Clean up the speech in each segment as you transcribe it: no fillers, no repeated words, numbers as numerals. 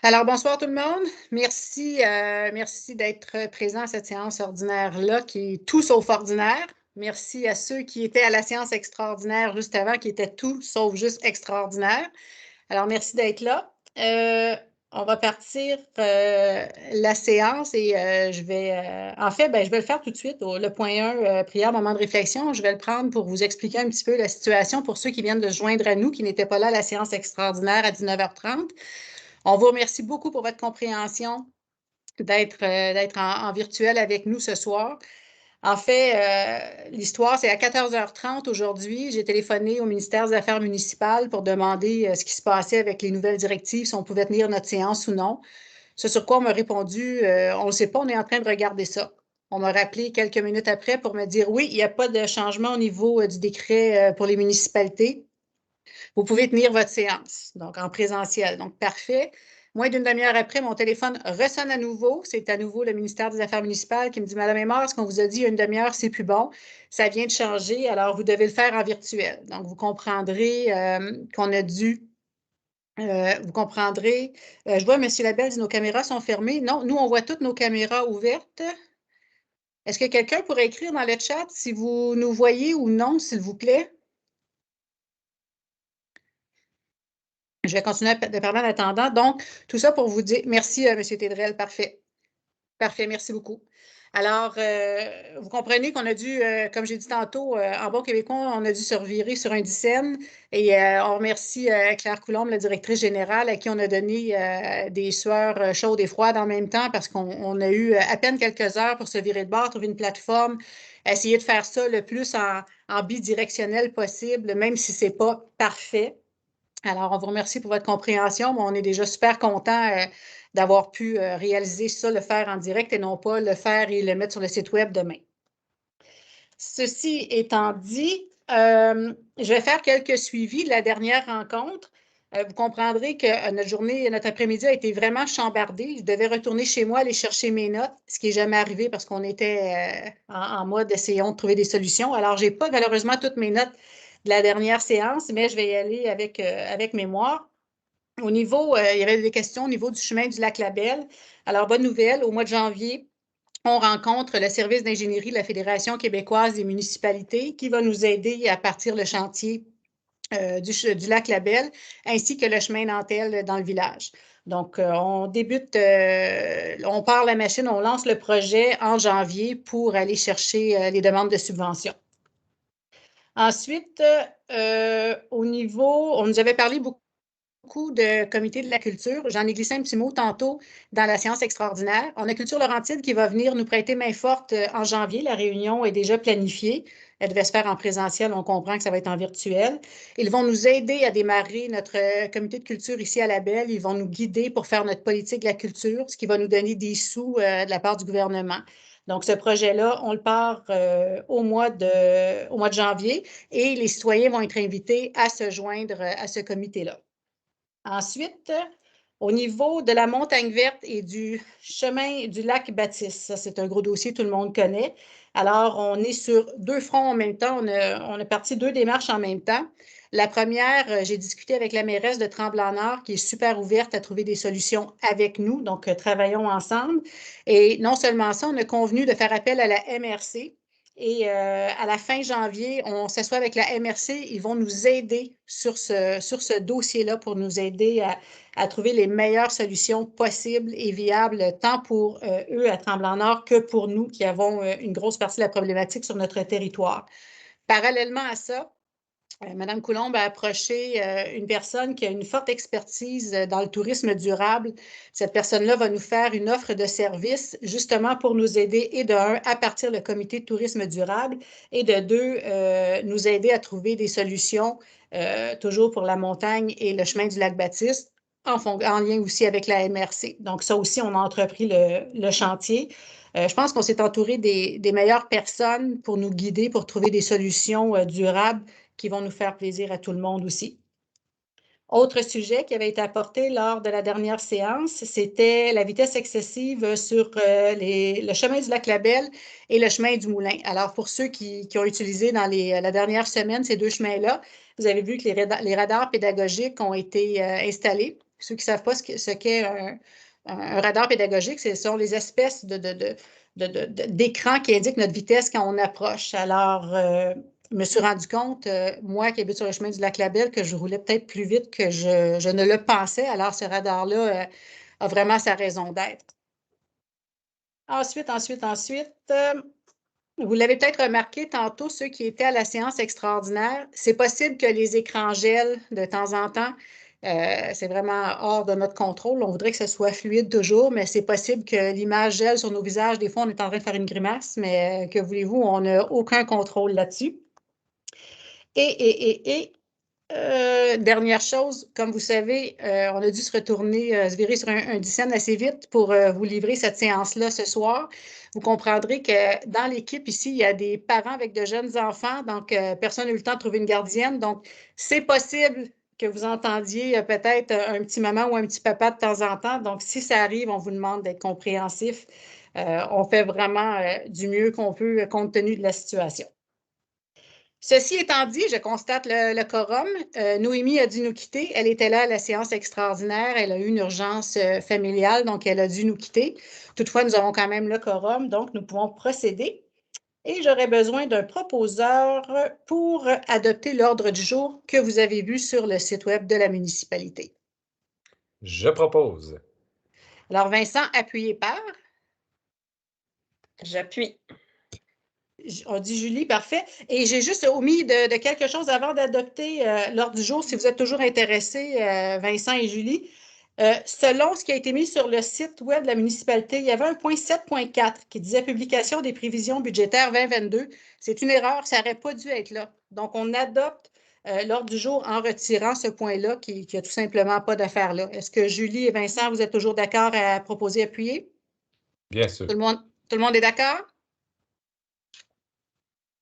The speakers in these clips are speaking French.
Alors, bonsoir tout le monde. Merci d'être présent à cette séance ordinaire-là, qui est tout sauf ordinaire. Merci à ceux qui étaient à la séance extraordinaire juste avant, qui étaient tout sauf juste extraordinaire. Alors, merci d'être là. On va partir la séance et je vais le faire tout de suite. Le point 1, prière, moment de réflexion. Je vais le prendre pour vous expliquer un petit peu la situation pour ceux qui viennent de se joindre à nous, qui n'étaient pas là à la séance extraordinaire à 19h30. On vous remercie beaucoup pour votre compréhension d'être en virtuel avec nous ce soir. En fait, l'histoire, c'est à 14h30 aujourd'hui. J'ai téléphoné au ministère des Affaires municipales pour demander ce qui se passait avec les nouvelles directives, si on pouvait tenir notre séance ou non. Ce sur quoi on m'a répondu, on ne le sait pas, on est en train de regarder ça. On m'a rappelé quelques minutes après pour me dire oui, il n'y a pas de changement au niveau du décret pour les municipalités. Vous pouvez tenir votre séance, donc en présentiel. Donc, parfait. Moins d'une demi-heure après, mon téléphone ressonne à nouveau. C'est à nouveau le ministère des Affaires municipales qui me dit « Madame Aymard, ce qu'on vous a dit il y a une demi-heure, c'est plus bon. Ça vient de changer, alors vous devez le faire en virtuel. » Donc, vous comprendrez qu'on a dû vous comprendrez. Je vois, M. Labelle dit nos caméras sont fermées. Non, nous, on voit toutes nos caméras ouvertes. Est-ce que quelqu'un pourrait écrire dans le chat si vous nous voyez ou non, s'il vous plaît? Je vais continuer de parler en attendant. Donc, tout ça pour vous dire, merci, M. Tédrel, parfait. Parfait, merci beaucoup. Alors, vous comprenez qu'on a dû, comme j'ai dit tantôt, en bon québécois, on a dû se revirer sur un dixaine et on remercie Claire Coulombe, la directrice générale, à qui on a donné des sueurs chaudes et froides en même temps parce qu'on a eu à peine quelques heures pour se virer de bord, trouver une plateforme, essayer de faire ça le plus en bidirectionnel possible, même si ce n'est pas parfait. Alors, on vous remercie pour votre compréhension, mais on est déjà super content d'avoir pu réaliser ça, le faire en direct et non pas le faire et le mettre sur le site web demain. Ceci étant dit, je vais faire quelques suivis de la dernière rencontre. Vous comprendrez que notre journée, notre après-midi a été vraiment chambardée. Je devais retourner chez moi, aller chercher mes notes, ce qui n'est jamais arrivé parce qu'on était en mode essayons de trouver des solutions. Alors, je n'ai pas malheureusement toutes mes notes de la dernière séance, mais je vais y aller avec mémoire. Au niveau, il y avait des questions au niveau du chemin du lac Labelle. Alors, bonne nouvelle, au mois de janvier, on rencontre le service d'ingénierie de la Fédération québécoise des municipalités qui va nous aider à partir le chantier du lac Labelle ainsi que le chemin Nantel dans le village. Donc, on part la machine, on lance le projet en janvier pour aller chercher les demandes de subvention. Ensuite, au niveau, on nous avait parlé beaucoup de comités de la culture. J'en ai glissé un petit mot tantôt dans la séance extraordinaire. On a Culture Laurentide qui va venir nous prêter main forte en janvier. La réunion est déjà planifiée. Elle devait se faire en présentiel. On comprend que ça va être en virtuel. Ils vont nous aider à démarrer notre comité de culture ici à La Belle. Ils vont nous guider pour faire notre politique de la culture, ce qui va nous donner des sous de la part du gouvernement. Donc, ce projet-là, on le part au mois de janvier et les citoyens vont être invités à se joindre à ce comité-là. Ensuite, au niveau de la montagne verte et du chemin du lac Baptiste, ça c'est un gros dossier, tout le monde connaît. Alors, on est sur deux fronts en même temps, on a parti deux démarches en même temps. La première, j'ai discuté avec la mairesse de Tremblant-Nord qui est super ouverte à trouver des solutions avec nous, donc travaillons ensemble. Et non seulement ça, on a convenu de faire appel à la MRC. Et à la fin janvier, on s'assoit avec la MRC. Ils vont nous aider sur ce dossier-là pour nous aider à trouver les meilleures solutions possibles et viables, tant pour eux à Tremblant-Nord que pour nous qui avons une grosse partie de la problématique sur notre territoire. Parallèlement à ça, Mme Coulombe a approché une personne qui a une forte expertise dans le tourisme durable. Cette personne-là va nous faire une offre de service justement pour nous aider, et de un, à partir le comité de tourisme durable, et de deux, nous aider à trouver des solutions, toujours pour la montagne et le chemin du lac Baptiste, en lien aussi avec la MRC. Donc, ça aussi, on a entrepris le chantier. Je pense qu'on s'est entouré des meilleures personnes pour nous guider, pour trouver des solutions durables qui vont nous faire plaisir à tout le monde aussi. Autre sujet qui avait été apporté lors de la dernière séance, c'était la vitesse excessive sur le chemin du lac Labelle et le chemin du Moulin. Alors, pour ceux qui ont utilisé dans la dernière semaine ces deux chemins-là, vous avez vu que les radars pédagogiques ont été installés. Ceux qui ne savent pas ce qu'est un radar pédagogique, ce sont les espèces d'écrans qui indiquent notre vitesse quand on approche. Alors, je me suis rendu compte, moi qui habite sur le chemin du Lac-Labelle, que je roulais peut-être plus vite que je ne le pensais. Alors, ce radar-là a vraiment sa raison d'être. Ensuite, vous l'avez peut-être remarqué tantôt, ceux qui étaient à la séance extraordinaire, c'est possible que les écrans gèlent de temps en temps. C'est vraiment hors de notre contrôle. On voudrait que ce soit fluide toujours, mais c'est possible que l'image gèle sur nos visages. Des fois, on est en train de faire une grimace, mais que voulez-vous, on n'a aucun contrôle là-dessus. Dernière chose, comme vous savez, on a dû se virer sur un dixième assez vite pour vous livrer cette séance-là ce soir. Vous comprendrez que dans l'équipe ici, il y a des parents avec de jeunes enfants, donc personne n'a eu le temps de trouver une gardienne. Donc, c'est possible que vous entendiez peut-être un petit maman ou un petit papa de temps en temps. Donc, si ça arrive, on vous demande d'être compréhensif. On fait vraiment du mieux qu'on peut compte tenu de la situation. Ceci étant dit, je constate le quorum. Noémie a dû nous quitter. Elle était là à la séance extraordinaire. Elle a eu une urgence familiale, donc elle a dû nous quitter. Toutefois, nous avons quand même le quorum, donc nous pouvons procéder. Et j'aurais besoin d'un proposeur pour adopter l'ordre du jour que vous avez vu sur le site web de la municipalité. Je propose. Alors, Vincent, appuyé par? J'appuie. On dit Julie, parfait. Et j'ai juste omis de quelque chose avant d'adopter l'ordre du jour, si vous êtes toujours intéressés, Vincent et Julie. Selon ce qui a été mis sur le site web de la municipalité, il y avait un point 7.4 qui disait publication des prévisions budgétaires 2022. C'est une erreur, ça n'aurait pas dû être là. Donc, on adopte l'ordre du jour en retirant ce point-là qui n'a tout simplement pas d'affaire là. Est-ce que Julie et Vincent, vous êtes toujours d'accord à proposer appuyer? Bien sûr. Tout le monde est d'accord?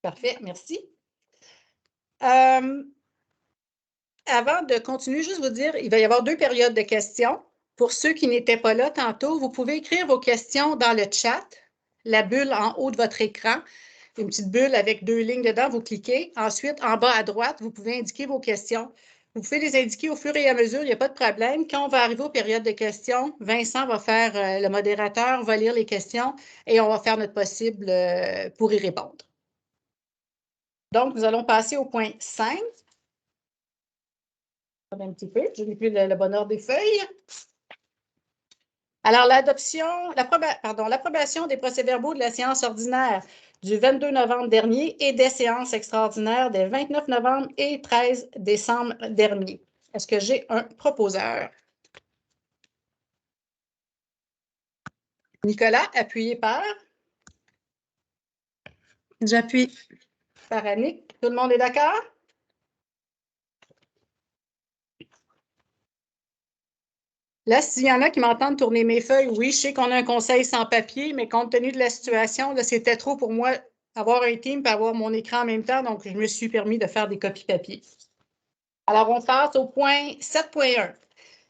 Parfait, merci. Avant de continuer, juste vous dire, il va y avoir 2 périodes de questions. Pour ceux qui n'étaient pas là tantôt, vous pouvez écrire vos questions dans le chat, la bulle en haut de votre écran, une petite bulle avec 2 lignes dedans, vous cliquez. Ensuite, en bas à droite, vous pouvez indiquer vos questions. Vous pouvez les indiquer au fur et à mesure, il n'y a pas de problème. Quand on va arriver aux périodes de questions, Vincent va faire, le modérateur va lire les questions et on va faire notre possible pour y répondre. Donc, nous allons passer au point 5. Un petit peu, je n'ai plus le bon ordre des feuilles. Alors, l'approbation des procès-verbaux de la séance ordinaire du 22 novembre dernier et des séances extraordinaires des 29 novembre et 13 décembre dernier. Est-ce que j'ai un proposeur? Nicolas, appuyé par? J'appuie. Par Annick. Tout le monde est d'accord? Là, s'il y en a qui m'entendent tourner mes feuilles, oui, je sais qu'on a un conseil sans papier, mais compte tenu de la situation, là, c'était trop pour moi avoir un team et avoir mon écran en même temps, donc je me suis permis de faire des copies papier. Alors, on passe au point 7.1.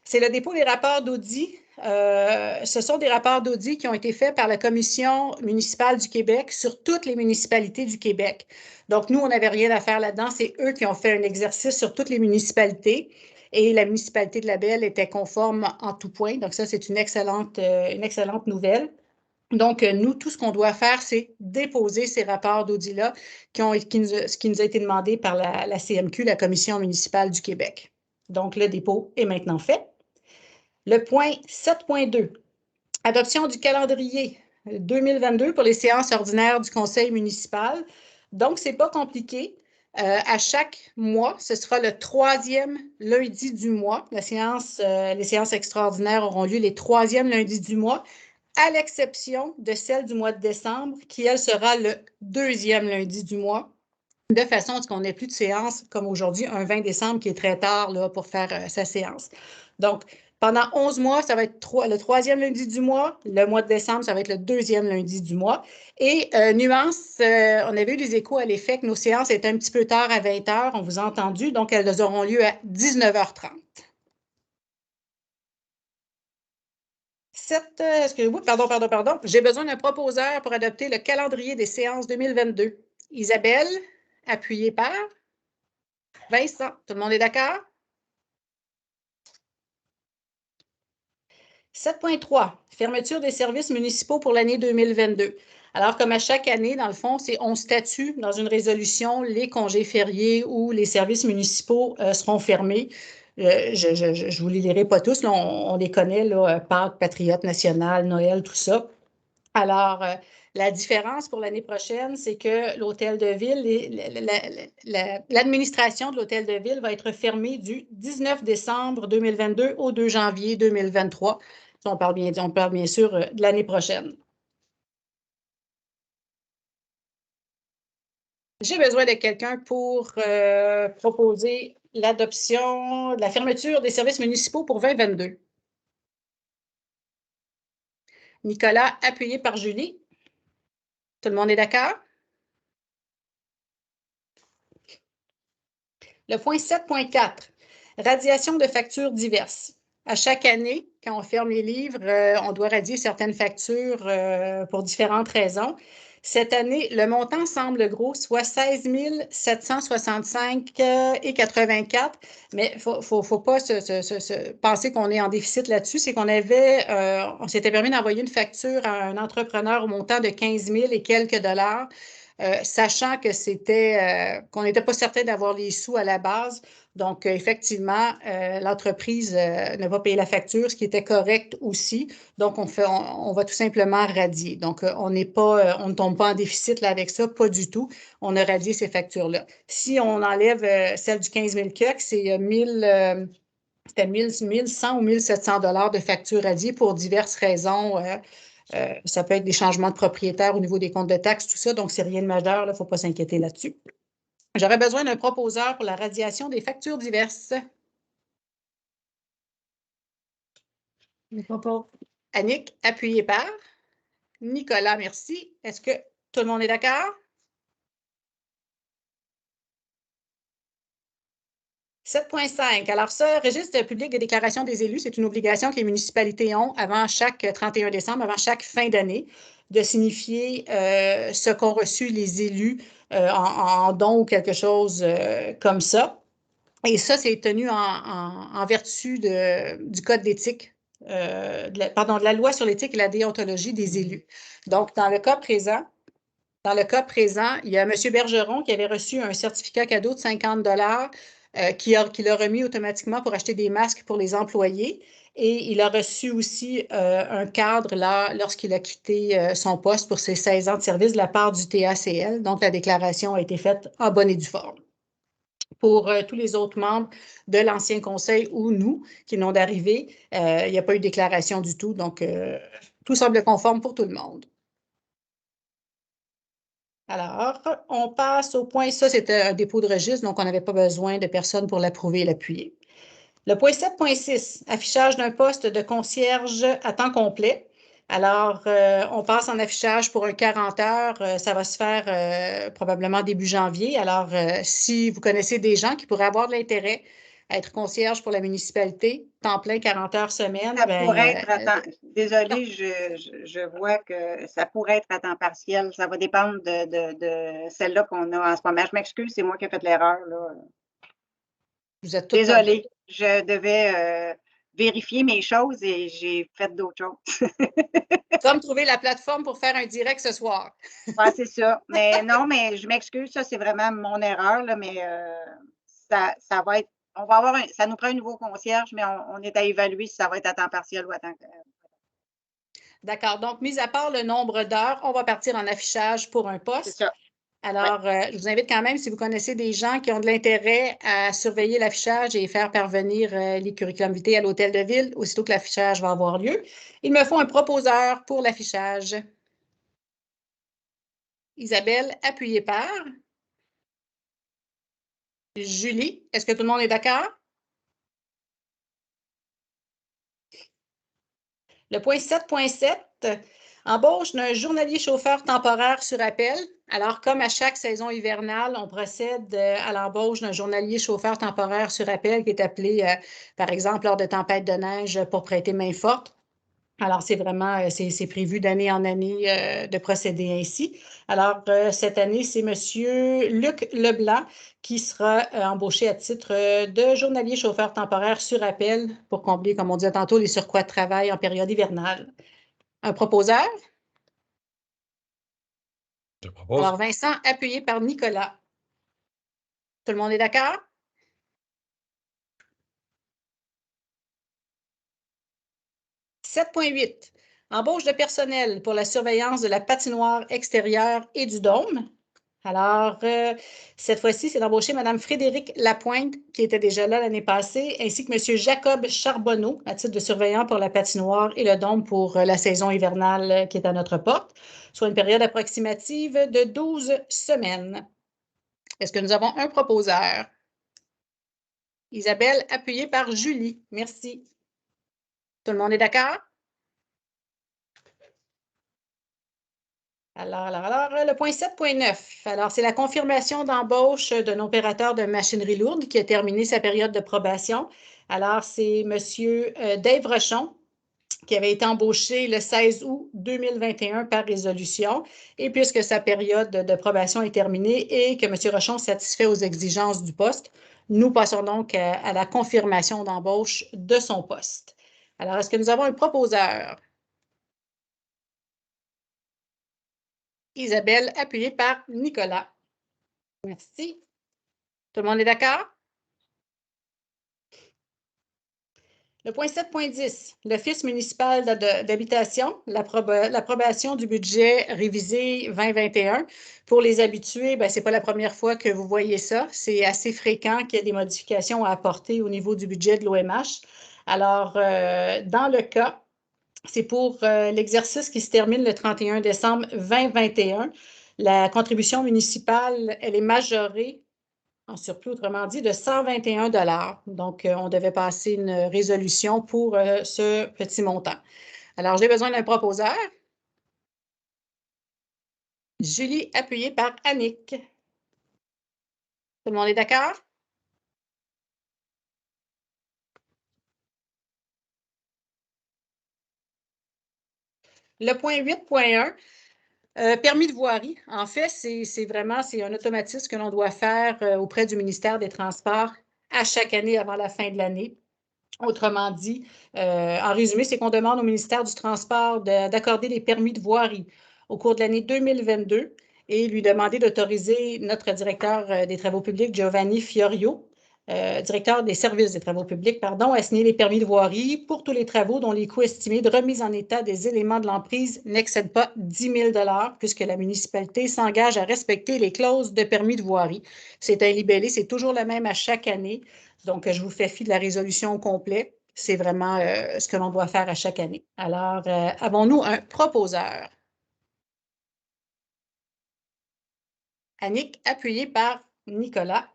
C'est le dépôt des rapports d'audit. Ce sont des rapports d'audit qui ont été faits par la Commission municipale du Québec sur toutes les municipalités du Québec. Donc, nous, on n'avait rien à faire là-dedans. C'est eux qui ont fait un exercice sur toutes les municipalités. Et la municipalité de Labelle était conforme en tout point. Donc, ça, c'est une excellente nouvelle. Donc, nous, tout ce qu'on doit faire, c'est déposer ces rapports d'audit-là ce qui nous a été demandé par la CMQ, la Commission municipale du Québec. Donc, le dépôt est maintenant fait. Le point 7.2, adoption du calendrier 2022 pour les séances ordinaires du conseil municipal. Donc, ce n'est pas compliqué. À chaque mois, ce sera le 3e lundi du mois. Les séances extraordinaires auront lieu les 3e lundis du mois, à l'exception de celle du mois de décembre, qui, elle, sera le 2e lundi du mois, de façon à ce qu'on n'ait plus de séance comme aujourd'hui, un 20 décembre qui est très tard là, pour faire sa séance. Donc, pendant 11 mois, ça va être le 3e lundi du mois. Le mois de décembre, ça va être le 2e lundi du mois. Et nuance, on avait eu des échos à l'effet que nos séances étaient un petit peu tard à 20 h. On vous a entendu. Donc, elles auront lieu à 19h30. Pardon. J'ai besoin d'un proposeur pour adopter le calendrier des séances 2022. Isabelle, appuyée par? Vincent, tout le monde est d'accord? 7.3, fermeture des services municipaux pour l'année 2022. Alors, comme à chaque année, dans le fond, on statue dans une résolution les congés fériés ou les services municipaux seront fermés. Je ne vous les lirai pas tous, là, on les connaît, là, Pâques, Patriote national, Noël, tout ça. Alors, la différence pour l'année prochaine, c'est que l'hôtel de ville, l'administration de l'hôtel de ville va être fermée du 19 décembre 2022 au 2 janvier 2023. On parle bien sûr de l'année prochaine. J'ai besoin de quelqu'un pour proposer l'adoption de la fermeture des services municipaux pour 2022. Nicolas, appuyé par Julie. Tout le monde est d'accord? Le point 7.4, radiation de factures diverses. À chaque année, quand on ferme les livres, on doit radier certaines factures pour différentes raisons. Cette année, le montant semble gros, soit 16 765,84, mais il ne faut pas penser qu'on est en déficit là-dessus. C'est qu'on on s'était permis d'envoyer une facture à un entrepreneur au montant de 15 000 et quelques dollars. Sachant que qu'on n'était pas certain d'avoir les sous à la base. Donc, effectivement, l'entreprise ne va payer la facture, ce qui était correct aussi. Donc, on va tout simplement radier. Donc, on ne tombe pas en déficit là, avec ça, pas du tout. On a radié ces factures-là. Si on enlève celle du 15 000 CUC, c'est 100 ou 1700 $ de factures radiées pour diverses raisons. Ça peut être des changements de propriétaire au niveau des comptes de taxes, tout ça. Donc, c'est rien de majeur, il ne faut pas s'inquiéter là-dessus. J'aurais besoin d'un proposeur pour la radiation des factures diverses. Je propose. Annick, appuyée par. Nicolas, merci. Est-ce que tout le monde est d'accord? 7.5. Alors ça, registre public des déclarations des élus, c'est une obligation que les municipalités ont avant chaque 31 décembre, avant chaque fin d'année, de signifier ce qu'ont reçu les élus en don ou quelque chose comme ça. Et ça, c'est tenu en vertu du code d'éthique, de la loi sur l'éthique et la déontologie des élus. Donc, dans le cas présent, il y a M. Bergeron qui avait reçu un certificat cadeau de 50 qu'il a remis automatiquement pour acheter des masques pour les employés. Et il a reçu aussi un cadre là, lorsqu'il a quitté son poste pour ses 16 ans de service de la part du TACL. Donc, la déclaration a été faite en bonne et due forme. Pour tous les autres membres de l'ancien conseil ou nous qui venons d'arriver, il n'y a pas eu de déclaration du tout. Donc, tout semble conforme pour tout le monde. Alors, on passe au point, ça c'était un dépôt de registre, donc on n'avait pas besoin de personne pour l'approuver et l'appuyer. Le point 7.6, affichage d'un poste de concierge à temps complet. Alors, on passe en affichage pour un 40 heures. Ça va se faire probablement début janvier. Alors, si vous connaissez des gens qui pourraient avoir de l'intérêt à être concierge pour la municipalité, temps plein, 40 heures semaine. Ça pourrait être à temps. Désolée, je vois que ça pourrait être à temps partiel. Ça va dépendre de celle-là qu'on a en ce moment. Je m'excuse, c'est moi qui ai fait l'erreur. Vous êtes désolée, je devais vérifier mes choses et j'ai fait d'autres choses. Comme trouver la plateforme pour faire un direct ce soir. Oui, c'est ça. Mais non, mais je m'excuse, ça, c'est vraiment mon erreur, là, mais ça va être. On va avoir ça nous prend un nouveau concierge, mais on est à évaluer si ça va être à temps partiel ou à temps. D'accord. Donc, mis à part le nombre d'heures, on va partir en affichage pour un poste. C'est ça. Alors, je vous invite quand même, si vous connaissez des gens qui ont de l'intérêt à surveiller l'affichage et faire parvenir les curriculum vitae à l'hôtel de ville, aussitôt que l'affichage va avoir lieu. Il me faut un proposeur pour l'affichage. Isabelle, appuyée par. Julie, est-ce que tout le monde est d'accord? Le point 7.7, embauche d'un journalier chauffeur temporaire sur appel. Alors, comme à chaque saison hivernale, on procède à l'embauche d'un journalier chauffeur temporaire sur appel qui est appelé, par exemple, lors de tempêtes de neige pour prêter main forte. Alors, c'est vraiment, c'est prévu d'année en année de procéder ainsi. Alors, cette année, c'est M. Luc Leblanc qui sera embauché à titre de journalier chauffeur temporaire sur appel pour combler, comme on disait tantôt, les surcroîts de travail en période hivernale. Un proposeur? Je propose. Alors, Vincent, appuyé par Nicolas. Tout le monde est d'accord? « 7.8. Embauche de personnel pour la surveillance de la patinoire extérieure et du dôme. » Alors, cette fois-ci, c'est d'embaucher Mme Frédérique Lapointe, qui était déjà là l'année passée, ainsi que M. Jacob Charbonneau, à titre de surveillant pour la patinoire et le dôme pour la saison hivernale qui est à notre porte, soit une période approximative de 12 semaines. Est-ce que nous avons un proposeur? Isabelle, appuyée par Julie. Merci. Tout le monde est d'accord? Alors, le point 7.9. Alors, c'est la confirmation d'embauche d'un opérateur de machinerie lourde qui a terminé sa période de probation. Alors, c'est M. Dave Rochon qui avait été embauché le 16 août 2021 par résolution. Et puisque sa période de probation est terminée et que M. Rochon satisfait aux exigences du poste, nous passons donc à la confirmation d'embauche de son poste. Alors, est-ce que nous avons un proposeur? Isabelle, appuyée par Nicolas. Merci. Tout le monde est d'accord? Le point 7.10, l'Office municipal d'habitation, l'approbation du budget révisé 2021. Pour les habitués, ce n'est pas la première fois que vous voyez ça. C'est assez fréquent qu'il y ait des modifications à apporter au niveau du budget de l'OMH. Alors, dans le cas, c'est pour l'exercice qui se termine le 31 décembre 2021. La contribution municipale, elle est majorée en surplus, autrement dit, de 121 $. Donc, on devait passer une résolution pour ce petit montant. Alors, j'ai besoin d'un proposeur. Julie, appuyée par Annick. Tout le monde est d'accord? Le point 8.1, permis de voirie. En fait, c'est un automatisme que l'on doit faire auprès du ministère des Transports à chaque année avant la fin de l'année. Autrement dit, en résumé, c'est qu'on demande au ministère du Transport d'accorder des permis de voirie au cours de l'année 2022 et lui demander d'autoriser notre directeur des travaux publics, Giovanni Fiorio, directeur des services des travaux publics, pardon, à signer les permis de voirie pour tous les travaux dont les coûts estimés de remise en état des éléments de l'emprise n'excèdent pas 10 000 $ puisque la municipalité s'engage à respecter les clauses de permis de voirie. C'est un libellé, c'est toujours le même à chaque année. Donc, je vous fais fi de la résolution au complet. C'est vraiment ce que l'on doit faire à chaque année. Alors, avons-nous un proposeur? Annick, appuyée par Nicolas.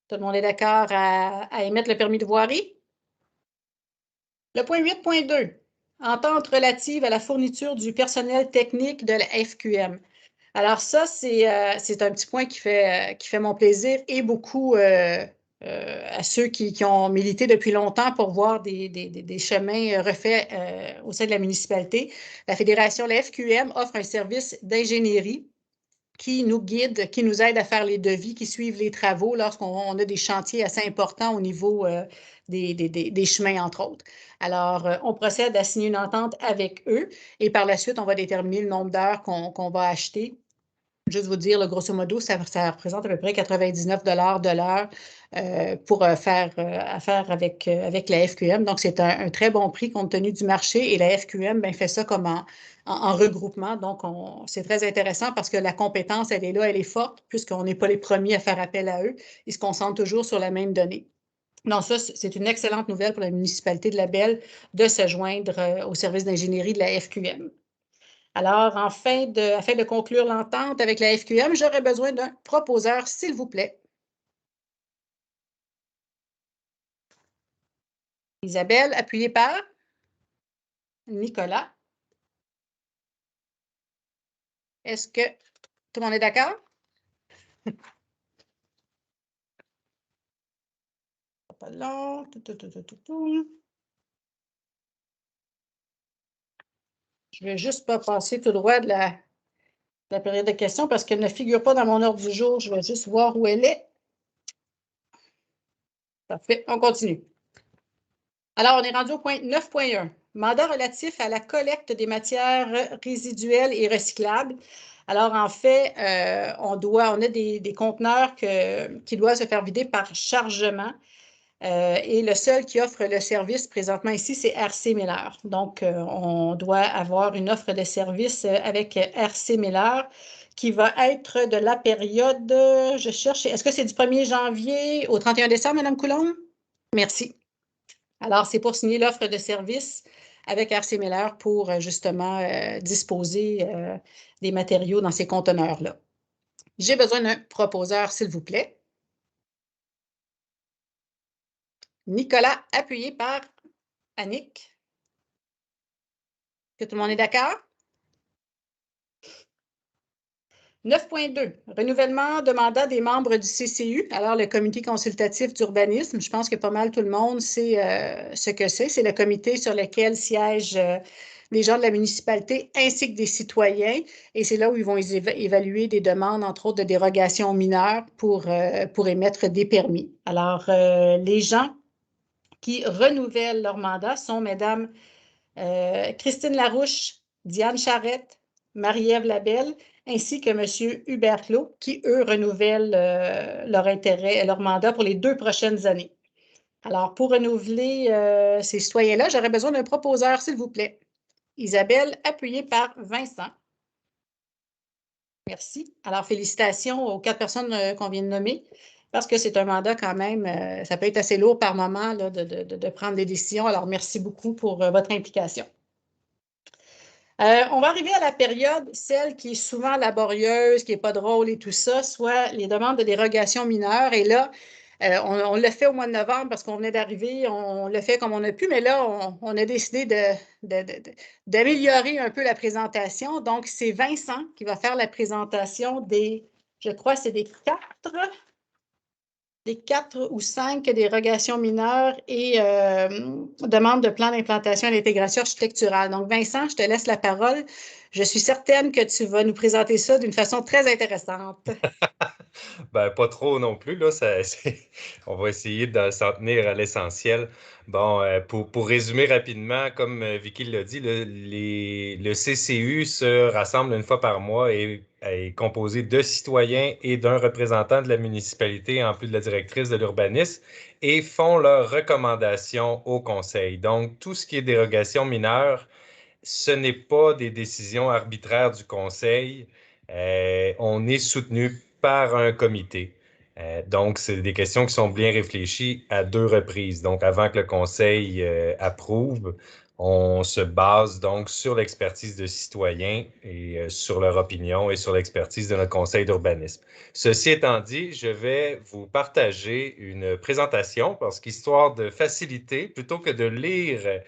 Tout le monde est d'accord à émettre le permis de voirie? Le point 8.2, entente relative à la fourniture du personnel technique de la FQM. Alors ça, c'est un petit point qui fait mon plaisir et beaucoup à ceux qui ont milité depuis longtemps pour voir des chemins refaits au sein de la municipalité. La Fédération, la FQM, offre un service d'ingénierie qui nous guide, qui nous aide à faire les devis, qui suivent les travaux lorsqu'on a des chantiers assez importants au niveau des chemins, entre autres. Alors, on procède à signer une entente avec eux et par la suite, on va déterminer le nombre d'heures qu'on va acheter. Juste vous dire, grosso modo, ça représente à peu près 99 $ de l'heure pour faire affaire avec la FQM. Donc, c'est un très bon prix compte tenu du marché et la FQM fait ça comme en regroupement. Donc, c'est très intéressant parce que la compétence, elle est là, elle est forte puisqu'on n'est pas les premiers à faire appel à eux. Ils se concentrent toujours sur la même donnée. Donc, ça, c'est une excellente nouvelle pour la municipalité de Labelle de se joindre au service d'ingénierie de la FQM. Alors, afin de conclure l'entente avec la FQM, j'aurais besoin d'un proposeur, s'il vous plaît. Isabelle, appuyée par Nicolas. Est-ce que tout le monde est d'accord? Pas long. Je ne vais juste pas passer tout droit de la période de questions parce qu'elle ne figure pas dans mon ordre du jour. Je vais juste voir où elle est. Parfait, on continue. Alors, on est rendu au point 9.1. Mandat relatif à la collecte des matières résiduelles et recyclables. Alors, en fait, on a des conteneurs qui doivent se faire vider par chargement. Et le seul qui offre le service présentement ici, c'est RC Miller. Donc, on doit avoir une offre de service avec RC Miller qui va être de la période, je cherche, est-ce que c'est du 1er janvier au 31 décembre, Mme Coulombe? Merci. Alors, c'est pour signer l'offre de service avec RC Miller pour justement disposer des matériaux dans ces conteneurs-là. J'ai besoin d'un proposeur, s'il vous plaît. Nicolas, appuyé par Annick. Est-ce que tout le monde est d'accord? 9.2, renouvellement de mandat des membres du CCU, alors le comité consultatif d'urbanisme. Je pense que pas mal tout le monde sait ce que c'est. C'est le comité sur lequel siègent les gens de la municipalité ainsi que des citoyens. Et c'est là où ils vont évaluer des demandes, entre autres, de dérogation mineure pour émettre des permis. Alors, les gens qui renouvellent leur mandat sont Mesdames Christine Larouche, Diane Charette, Marie-Ève Labelle, ainsi que M. Hubert Clos, qui, eux, renouvellent leur mandat pour les 2 prochaines années. Alors, pour renouveler ces citoyens-là, j'aurais besoin d'un proposeur, s'il vous plaît. Isabelle, appuyée par Vincent. Merci. Alors, félicitations aux 4 personnes qu'on vient de nommer, parce que c'est un mandat quand même, ça peut être assez lourd par moment là, de prendre des décisions. Alors, merci beaucoup pour votre implication. On va arriver à la période, celle qui est souvent laborieuse, qui n'est pas drôle et tout ça, soit les demandes de dérogation mineure. Et là, on l'a fait au mois de novembre parce qu'on venait d'arriver, on l'a fait comme on a pu, mais là, on a décidé d'améliorer un peu la présentation. Donc, c'est Vincent qui va faire la présentation je crois, c'est des 4 ou 5 dérogations mineures et demandes de plan d'implantation et d'intégration architecturale. Donc, Vincent, je te laisse la parole. Je suis certaine que tu vas nous présenter ça d'une façon très intéressante. Ben, pas trop non plus, là. On va essayer de s'en tenir à l'essentiel. Bon, pour résumer rapidement, comme Vicky l'a dit, le CCU se rassemble une fois par mois et est composé de citoyens et d'un représentant de la municipalité, en plus de la directrice de l'urbanisme, et font leurs recommandations au conseil. Donc, tout ce qui est dérogation mineure, ce n'est pas des décisions arbitraires du conseil. On est soutenu par un comité. Donc, c'est des questions qui sont bien réfléchies à 2 reprises. Donc, avant que le conseil approuve, on se base donc sur l'expertise de citoyens et sur leur opinion et sur l'expertise de notre conseil d'urbanisme. Ceci étant dit, je vais vous partager une présentation parce qu'histoire de faciliter, plutôt que de lire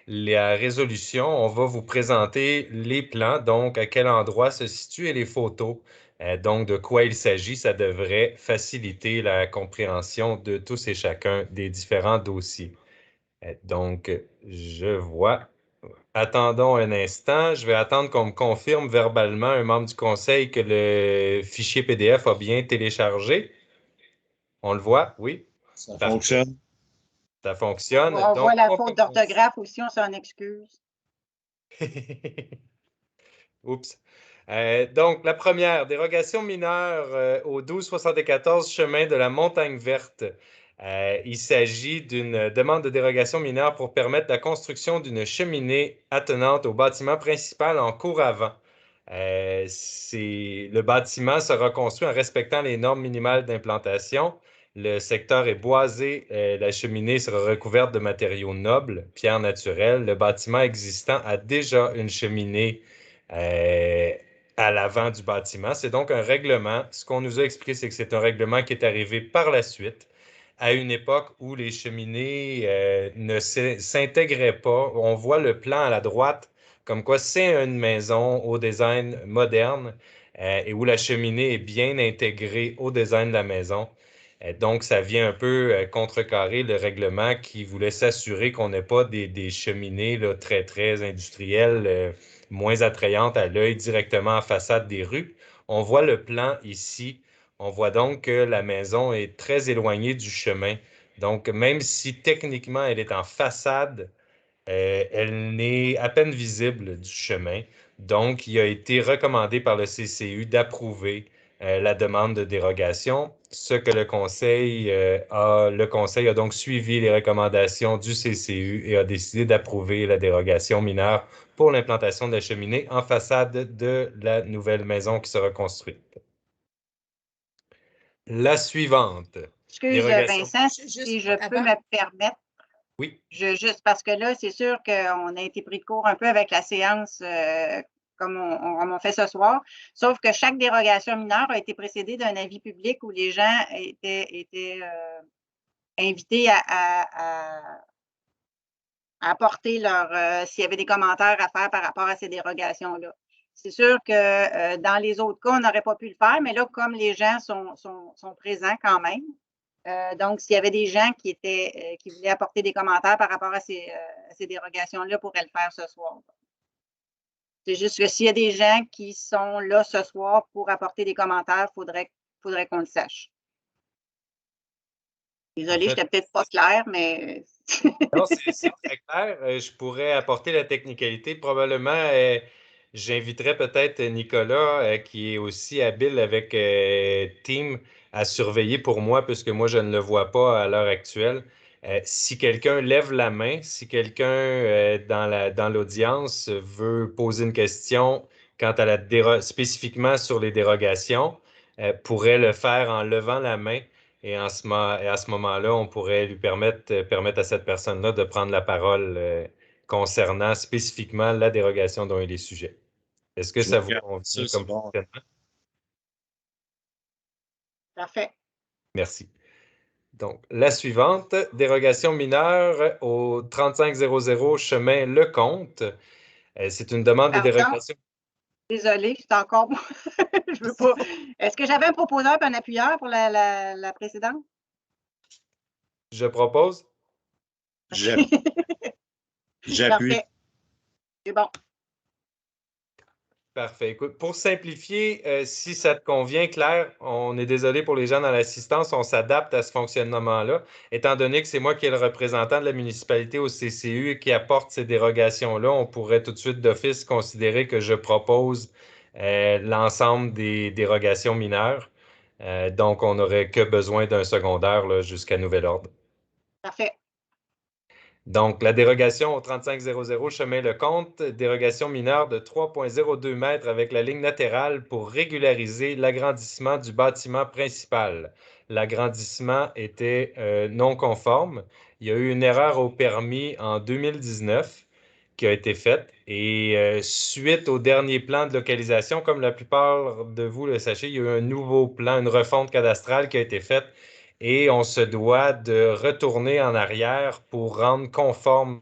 la résolution, on va vous présenter les plans, donc à quel endroit se situent et les photos. Donc, de quoi il s'agit, ça devrait faciliter la compréhension de tous et chacun des différents dossiers. Donc, je vois. Attendons un instant. Je vais attendre qu'on me confirme verbalement, un membre du conseil, que le fichier PDF a bien téléchargé. On le voit? Oui? Ça Parfait. fonctionne. Ça fonctionne. On Donc, voit la on faute commence. d'orthographe aussi, on s'en excuse. Oups. Donc, la première, dérogation mineure au 1274 chemin de la Montagne Verte. Il s'agit d'une demande de dérogation mineure pour permettre la construction d'une cheminée attenante au bâtiment principal en cour avant. Le bâtiment sera construit en respectant les normes minimales d'implantation. Le secteur est boisé. La cheminée sera recouverte de matériaux nobles, pierres naturelles. Le bâtiment existant a déjà une cheminée à l'avant du bâtiment. C'est donc un règlement. Ce qu'on nous a expliqué, c'est que c'est un règlement qui est arrivé par la suite, à une époque où les cheminées ne s'intégraient pas. On voit le plan à la droite, comme quoi c'est une maison au design moderne et où la cheminée est bien intégrée au design de la maison. Donc, ça vient un peu contrecarrer le règlement qui voulait s'assurer qu'on n'ait pas des cheminées là, très, très industrielles moins attrayante à l'œil directement en façade des rues. On voit le plan ici. On voit donc que la maison est très éloignée du chemin. Donc, même si techniquement elle est en façade, elle n'est à peine visible du chemin. Donc, il a été recommandé par le CCU d'approuver la demande de dérogation, ce que le Conseil a donc suivi les recommandations du CCU et a décidé d'approuver la dérogation mineure pour l'implantation de la cheminée en façade de la nouvelle maison qui sera construite. La suivante. Excuse, Dérogation. Vincent, si je peux me permettre. Oui. Juste parce que là, c'est sûr qu'on a été pris de court un peu avec la séance comme on fait ce soir. Sauf que chaque dérogation mineure a été précédée d'un avis public où les gens étaient invités à apporter s'il y avait des commentaires à faire par rapport à ces dérogations-là. C'est sûr que dans les autres cas, on n'aurait pas pu le faire, mais là, comme les gens sont présents quand même, donc, s'il y avait des gens qui voulaient apporter des commentaires par rapport à ces dérogations-là, pourraient le faire ce soir. C'est juste que s'il y a des gens qui sont là ce soir pour apporter des commentaires, il faudrait qu'on le sache. Désolée, je n'étais peut-être pas claire, mais... Non, c'est très clair. Je pourrais apporter la technicalité. Probablement, j'inviterais peut-être Nicolas, qui est aussi habile avec Team, à surveiller pour moi, puisque moi, je ne le vois pas à l'heure actuelle. Si quelqu'un lève la main, si quelqu'un dans l'audience veut poser une question quant à spécifiquement sur les dérogations, pourrait le faire en levant la main. Et à ce moment-là, on pourrait lui permettre à cette personne-là de prendre la parole concernant spécifiquement la dérogation dont il est sujet. Est-ce que ça vous convient comme fonctionnement? Parfait. Merci. Donc, la suivante, dérogation mineure au 3500 chemin Lecomte. C'est une demande de dérogation. Désolée, c'est encore moi. Je veux pas. Est-ce que j'avais un proposeur et un appuyeur pour la précédente? Je propose. J'appuie. Parfait. C'est bon. Parfait. Écoute, pour simplifier, si ça te convient, Claire, on est désolé pour les gens dans l'assistance, on s'adapte à ce fonctionnement-là. Étant donné que c'est moi qui est le représentant de la municipalité au CCU et qui apporte ces dérogations-là, on pourrait tout de suite d'office considérer que je propose l'ensemble des dérogations mineures. Donc, on n'aurait que besoin d'un secondaire là, jusqu'à nouvel ordre. Parfait. Donc, la dérogation au 3500 chemin Lecomte, dérogation mineure de 3,02 mètres avec la ligne latérale pour régulariser l'agrandissement du bâtiment principal. L'agrandissement était non conforme. Il y a eu une erreur au permis en 2019 qui a été faite et suite au dernier plan de localisation, comme la plupart de vous le sachez, il y a eu un nouveau plan, une refonte cadastrale qui a été faite et on se doit de retourner en arrière pour rendre conforme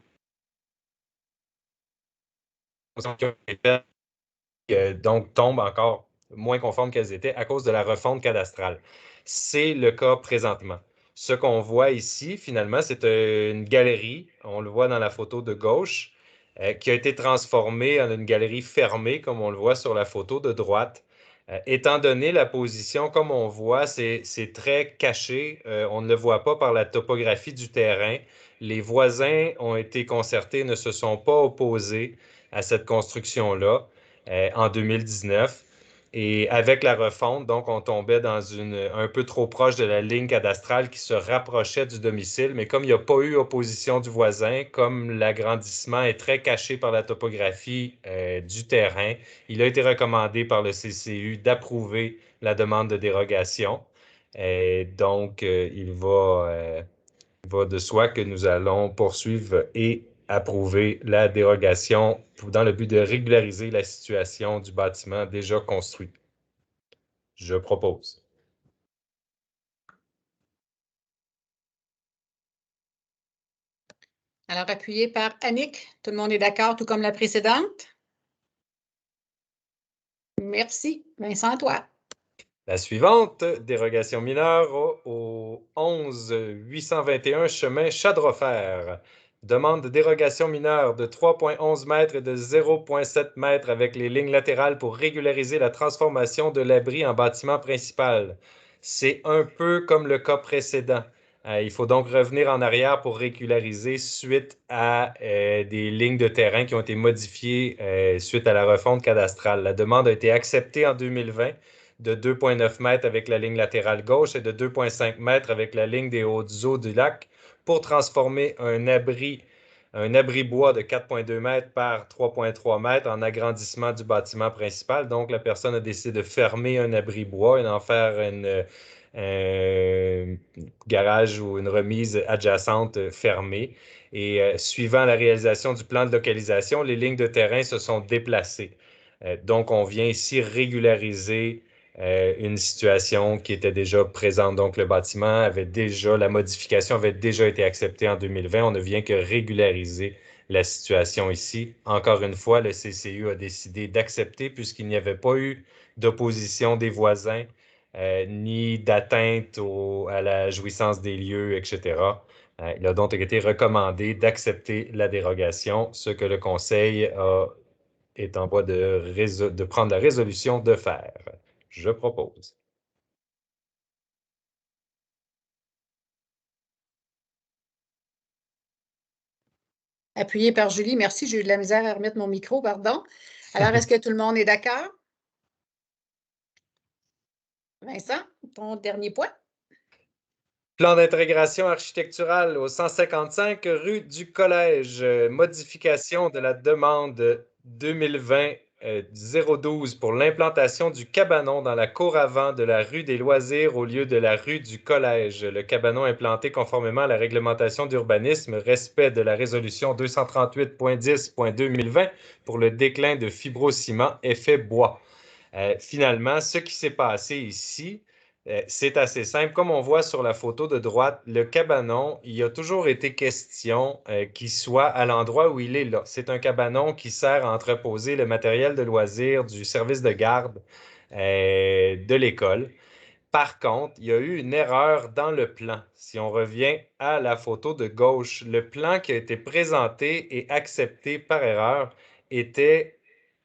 donc tombent encore moins conformes qu'elles étaient à cause de la refonte cadastrale. C'est le cas présentement. Ce qu'on voit ici, finalement, c'est une galerie, on le voit dans la photo de gauche, qui a été transformée en une galerie fermée, comme on le voit sur la photo de droite. Étant donné la position, comme on voit, c'est très caché. On ne le voit pas par la topographie du terrain. Les voisins ont été concertés, ne se sont pas opposés à cette construction-là en 2019. Et avec la refonte, donc, on tombait dans un peu trop proche de la ligne cadastrale qui se rapprochait du domicile. Mais comme il n'y a pas eu opposition du voisin, comme l'agrandissement est très caché par la topographie du terrain, il a été recommandé par le CCU d'approuver la demande de dérogation. Donc, il va de soi que nous allons poursuivre et approuver la dérogation dans le but de régulariser la situation du bâtiment déjà construit. Je propose. Alors, appuyé par Annick. Tout le monde est d'accord, tout comme la précédente? Merci. Vincent, toi. La suivante, dérogation mineure au 11 821 chemin Chadrefer. Demande de dérogation mineure de 3,11 mètres et de 0,7 mètres avec les lignes latérales pour régulariser la transformation de l'abri en bâtiment principal. C'est un peu comme le cas précédent. Il faut donc revenir en arrière pour régulariser suite à des lignes de terrain qui ont été modifiées suite à la refonte cadastrale. La demande a été acceptée en 2020 de 2,9 mètres avec la ligne latérale gauche et de 2,5 mètres avec la ligne des hautes eaux du lac pour transformer un abri bois de 4,2 mètres par 3,3 mètres en agrandissement du bâtiment principal. Donc, la personne a décidé de fermer un abri bois et d'en faire un garage ou une remise adjacente fermée. Et suivant la réalisation du plan de localisation, les lignes de terrain se sont déplacées. Donc, on vient ici régulariser une situation qui était déjà présente. Donc, le bâtiment avait déjà, la modification avait déjà été acceptée en 2020. On ne vient que régulariser la situation ici. Encore une fois, le CCU a décidé d'accepter puisqu'il n'y avait pas eu d'opposition des voisins, ni d'atteinte à la jouissance des lieux, etc. Il a donc été recommandé d'accepter la dérogation, ce que le Conseil est en voie de prendre la résolution de faire. Je propose. Appuyé par Julie. Merci, j'ai eu de la misère à remettre mon micro, pardon. Alors, est-ce que tout le monde est d'accord? Vincent, ton dernier point? Plan d'intégration architecturale au 155 rue du Collège. Modification de la demande 2020-012 pour l'implantation du cabanon dans la cour avant de la rue des Loisirs au lieu de la rue du Collège. Le cabanon implanté conformément à la réglementation d'urbanisme, respect de la résolution 238.10.2020 pour le déclin de fibrociment effet bois. Finalement, ce qui s'est passé ici, c'est assez simple. Comme on voit sur la photo de droite, le cabanon, il a toujours été question qu'il soit à l'endroit où il est là. C'est un cabanon qui sert à entreposer le matériel de loisirs du service de garde de l'école. Par contre, il y a eu une erreur dans le plan. Si on revient à la photo de gauche, le plan qui a été présenté et accepté par erreur était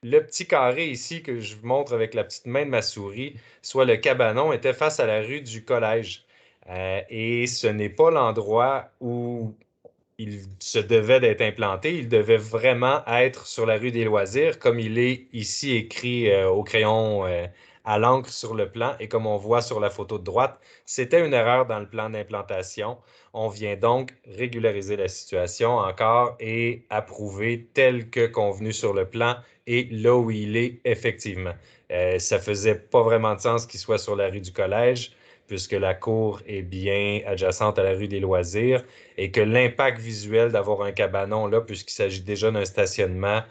le petit carré ici que je vous montre avec la petite main de ma souris, soit le cabanon, était face à la rue du Collège. Et ce n'est pas l'endroit où il se devait d'être implanté. Il devait vraiment être sur la rue des Loisirs, comme il est ici écrit au crayon à l'encre sur le plan. Et comme on voit sur la photo de droite, c'était une erreur dans le plan d'implantation. On vient donc régulariser la situation encore et approuver tel que convenu sur le plan et là où il est effectivement. Ça faisait pas vraiment de sens qu'il soit sur la rue du Collège, puisque la cour est bien adjacente à la rue des Loisirs et que l'impact visuel d'avoir un cabanon là, puisqu'il s'agit déjà d'un stationnement,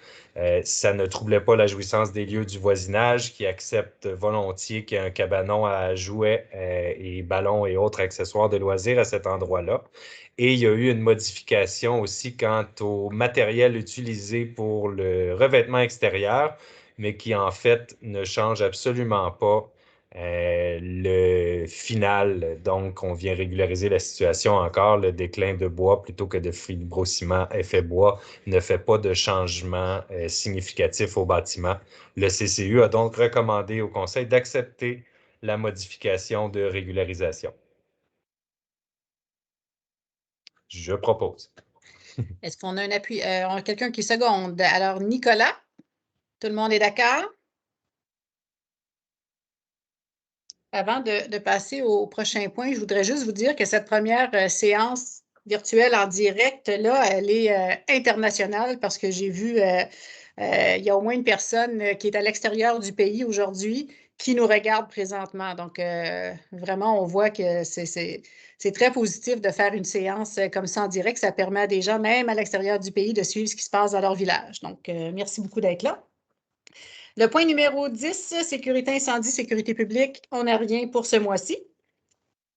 ça ne troublait pas la jouissance des lieux du voisinage qui acceptent volontiers qu'il y ait un cabanon à jouets et ballons et autres accessoires de loisirs à cet endroit-là. Et il y a eu une modification aussi quant au matériel utilisé pour le revêtement extérieur, mais qui en fait ne change absolument pas le final. Donc, on vient régulariser la situation encore. Le déclin de bois plutôt que de fibrociment effet bois ne fait pas de changement significatif au bâtiment. Le CCU a donc recommandé au Conseil d'accepter la modification de régularisation. Je propose. Est-ce qu'on a un appui, on a quelqu'un qui seconde? Alors, Nicolas, tout le monde est d'accord? Avant de passer au prochain point, je voudrais juste vous dire que cette première séance virtuelle en direct, là, elle est internationale parce que j'ai vu, il y a au moins une personne qui est à l'extérieur du pays aujourd'hui qui nous regarde présentement. Donc, vraiment, on voit que c'est très positif de faire une séance comme ça en direct. Ça permet à des gens, même à l'extérieur du pays, de suivre ce qui se passe dans leur village. Donc, merci beaucoup d'être là. Le point numéro 10, sécurité incendie, sécurité publique, on n'a rien pour ce mois-ci.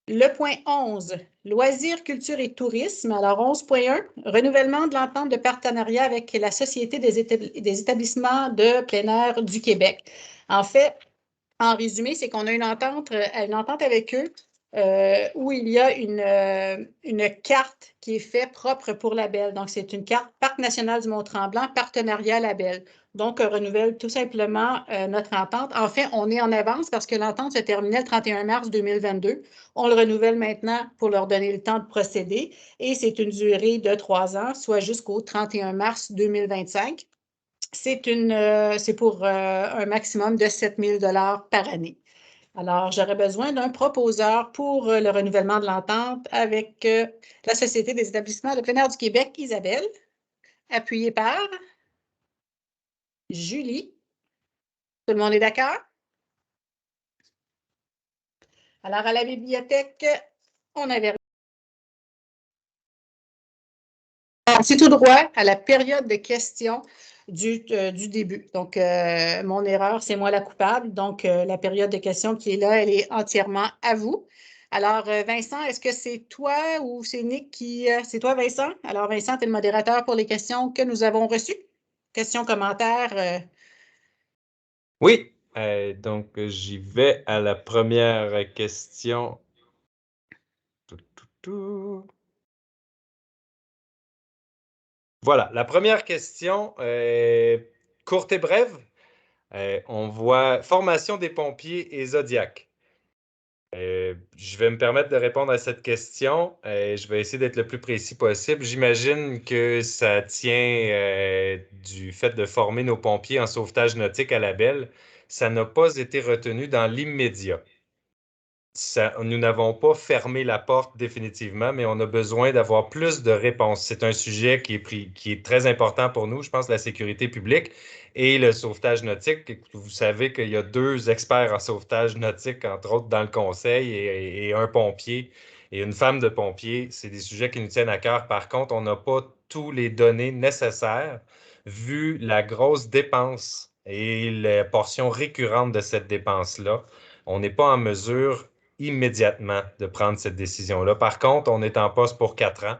Le point 11, loisirs, culture et tourisme. Alors, 11.1, renouvellement de l'entente de partenariat avec la Société des établissements de plein air du Québec. En fait, en résumé, c'est qu'on a une entente avec eux où il y a une carte qui est faite propre pour Label. Donc, c'est une carte Parc national du Mont-Tremblant, partenariat Label. Donc, on renouvelle tout simplement notre entente. En fait, on est en avance parce que l'entente se terminait le 31 mars 2022. On le renouvelle maintenant pour leur donner le temps de procéder et c'est une durée de 3 ans, soit jusqu'au 31 mars 2025. C'est pour un maximum de 7 000 $ par année. Alors, j'aurais besoin d'un proposeur pour le renouvellement de l'entente avec la Société des établissements de plein air du Québec, Isabelle, appuyée par Julie. Tout le monde est d'accord? Alors, à la bibliothèque, on avait... C'est tout droit à la période de questions du début. Donc, mon erreur, c'est moi la coupable. Donc, la période de questions qui est là, elle est entièrement à vous. Alors, Vincent, est-ce que c'est toi ou c'est Nick qui... c'est toi, Vincent? Alors, Vincent, tu es le modérateur pour les questions que nous avons reçues. Questions, commentaires. Oui, donc j'y vais à la première question. Voilà, la première question, courte et brève. On voit formation des pompiers et Zodiac. Je vais me permettre de répondre à cette question. Je vais essayer d'être le plus précis possible. J'imagine que ça tient du fait de former nos pompiers en sauvetage nautique à Label. Ça n'a pas été retenu dans l'immédiat. Nous n'avons pas fermé la porte définitivement, mais on a besoin d'avoir plus de réponses. C'est un sujet qui est très important pour nous, je pense, la sécurité publique et le sauvetage nautique. Vous savez qu'il y a 2 experts en sauvetage nautique, entre autres dans le conseil, et un pompier et une femme de pompier. C'est des sujets qui nous tiennent à cœur. Par contre, on n'a pas tous les données nécessaires vu la grosse dépense et la portion récurrente de cette dépense-là. On n'est pas en mesure immédiatement de prendre cette décision-là. Par contre, on est en poste pour 4 ans.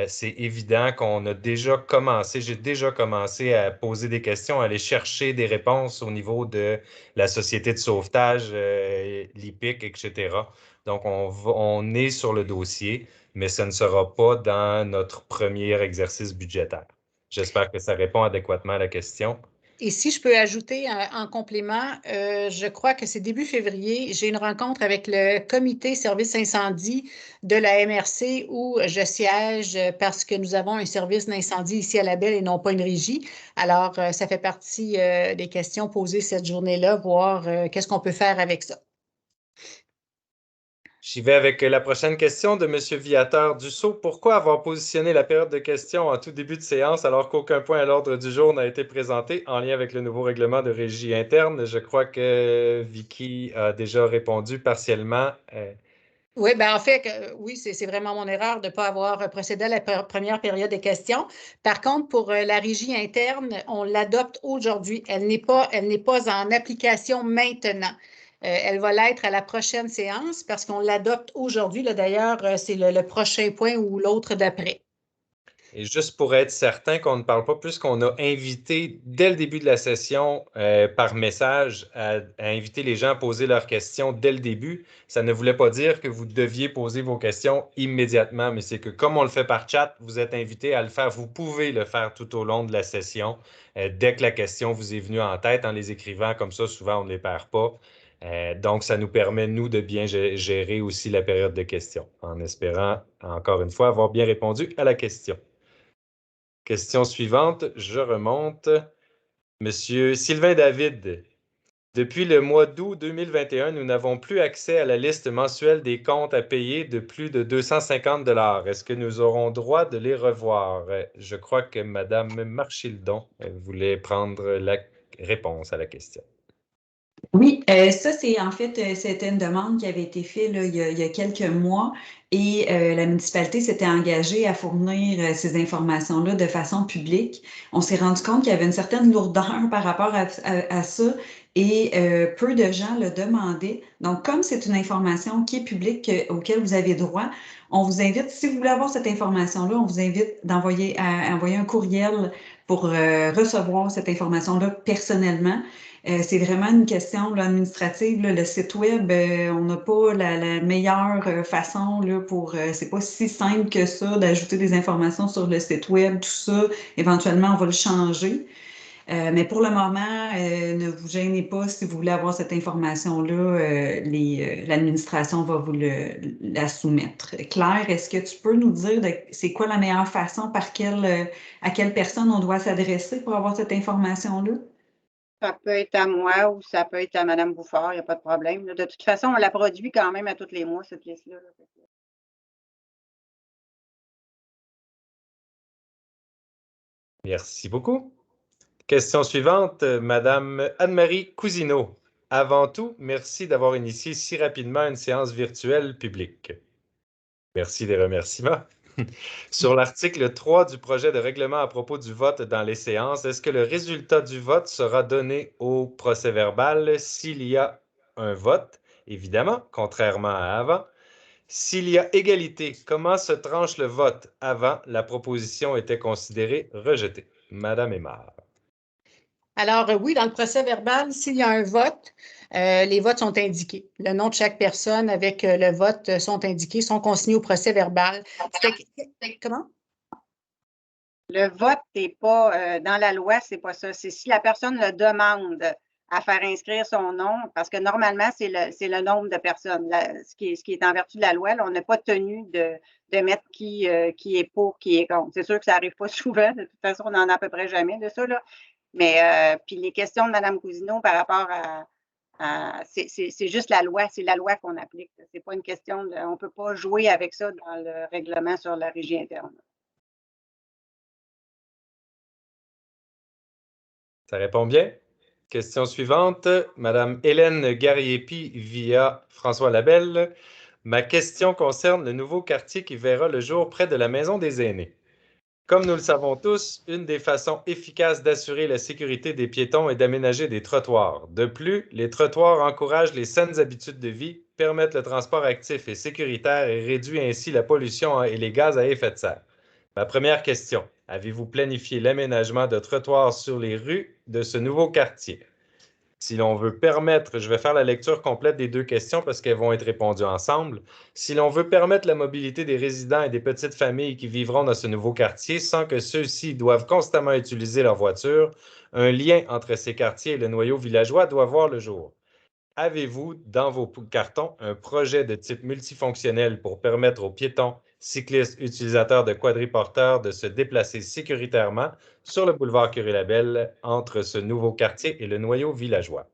C'est évident qu'on a déjà commencé, j'ai déjà commencé à poser des questions, à aller chercher des réponses au niveau de la société de sauvetage, l'IPIC, etc. Donc, on est sur le dossier, mais ce ne sera pas dans notre premier exercice budgétaire. J'espère que ça répond adéquatement à la question. Et si je peux ajouter en complément, je crois que c'est début février, j'ai une rencontre avec le comité service incendie de la MRC où je siège parce que nous avons un service d'incendie ici à Label et non pas une régie. Alors, ça fait partie des questions posées cette journée-là, voir qu'est-ce qu'on peut faire avec ça. J'y vais avec la prochaine question de M. Viateur Dussault. Pourquoi avoir positionné la période de questions en tout début de séance alors qu'aucun point à l'ordre du jour n'a été présenté en lien avec le nouveau règlement de régie interne? Je crois que Vicky a déjà répondu partiellement. Oui, bien en fait, oui, c'est vraiment mon erreur de ne pas avoir procédé à la première période de questions. Par contre, pour la régie interne, on l'adopte aujourd'hui. Elle n'est pas en application maintenant. Elle va l'être à la prochaine séance parce qu'on l'adopte aujourd'hui. D'ailleurs, c'est le prochain point ou l'autre d'après. Et juste pour être certain qu'on ne parle pas, puisqu'on a invité dès le début de la session par message à inviter les gens à poser leurs questions dès le début, ça ne voulait pas dire que vous deviez poser vos questions immédiatement, mais c'est que comme on le fait par chat, vous êtes invité à le faire. Vous pouvez le faire tout au long de la session, dès que la question vous est venue en tête, en les écrivant comme ça, souvent on ne les perd pas. Donc, ça nous permet, nous, de bien gérer aussi la période de questions, en espérant, encore une fois, avoir bien répondu à la question. Question suivante, je remonte. Monsieur Sylvain David, depuis le mois d'août 2021, nous n'avons plus accès à la liste mensuelle des comptes à payer de plus de 250 $. Est-ce que nous aurons droit de les revoir? Je crois que Mme Marchildon voulait prendre la réponse à la question. Oui, ça, c'est en fait, c'était une demande qui avait été faite là, il y a quelques mois et la municipalité s'était engagée à fournir ces informations-là de façon publique. On s'est rendu compte qu'il y avait une certaine lourdeur par rapport à ça et peu de gens le demandaient. Donc, comme c'est une information qui est publique, auquel vous avez droit, on vous invite, si vous voulez avoir cette information-là, on vous invite à envoyer un courriel pour recevoir cette information-là personnellement. C'est vraiment une question là, administrative. Là, le site web, on n'a pas la meilleure façon là, pour. C'est pas si simple que ça d'ajouter des informations sur le site web, tout ça. Éventuellement, on va le changer. Mais pour le moment, ne vous gênez pas si vous voulez avoir cette information-là. L'administration va vous la soumettre. Claire, est-ce que tu peux nous dire c'est quoi la meilleure façon à quelle personne on doit s'adresser pour avoir cette information-là? Ça peut être à moi ou ça peut être à Mme Bouffard, il n'y a pas de problème. De toute façon, on la produit quand même à tous les mois, cette liste-là. Merci beaucoup. Question suivante, Madame Anne-Marie Cousineau. Avant tout, merci d'avoir initié si rapidement une séance virtuelle publique. Merci des remerciements. Sur l'article 3 du projet de règlement à propos du vote dans les séances, est-ce que le résultat du vote sera donné au procès-verbal s'il y a un vote? Évidemment, contrairement à avant. S'il y a égalité, comment se tranche le vote? Avant, la proposition était considérée rejetée. Madame Aymard. Alors, oui, dans le procès-verbal, s'il y a un vote, les votes sont indiqués. Le nom de chaque personne avec le vote sont indiqués, sont consignés au procès-verbal. Comment? Le vote n'est pas dans la loi, c'est pas ça. C'est si la personne le demande à faire inscrire son nom, parce que normalement, c'est le nombre de personnes. Ce qui est en vertu de la loi, là, on n'a pas tenu de mettre qui est pour, qui est contre. C'est sûr que ça n'arrive pas souvent. De toute façon, on n'en a à peu près jamais de ça. Là. Mais puis les questions de Mme Cousineau par rapport à c'est juste la loi, c'est la loi qu'on applique. C'est pas une question de, on ne peut pas jouer avec ça dans le règlement sur la régie interne. Ça répond bien. Question suivante, Madame Hélène Gariepi via François Labelle. Ma question concerne le nouveau quartier qui verra le jour près de la Maison des aînés. Comme nous le savons tous, une des façons efficaces d'assurer la sécurité des piétons est d'aménager des trottoirs. De plus, les trottoirs encouragent les saines habitudes de vie, permettent le transport actif et sécuritaire et réduisent ainsi la pollution et les gaz à effet de serre. Ma première question, avez-vous planifié l'aménagement de trottoirs sur les rues de ce nouveau quartier? Si l'on veut permettre, je vais faire la lecture complète des deux questions parce qu'elles vont être répondues ensemble. Si l'on veut permettre la mobilité des résidents et des petites familles qui vivront dans ce nouveau quartier sans que ceux-ci doivent constamment utiliser leur voiture, un lien entre ces quartiers et le noyau villageois doit voir le jour. Avez-vous dans vos cartons un projet de type multifonctionnel pour permettre aux piétons, cyclistes, utilisateurs de quadriporteurs de se déplacer sécuritairement sur le boulevard Curie-Labelle entre ce nouveau quartier et le noyau villageois?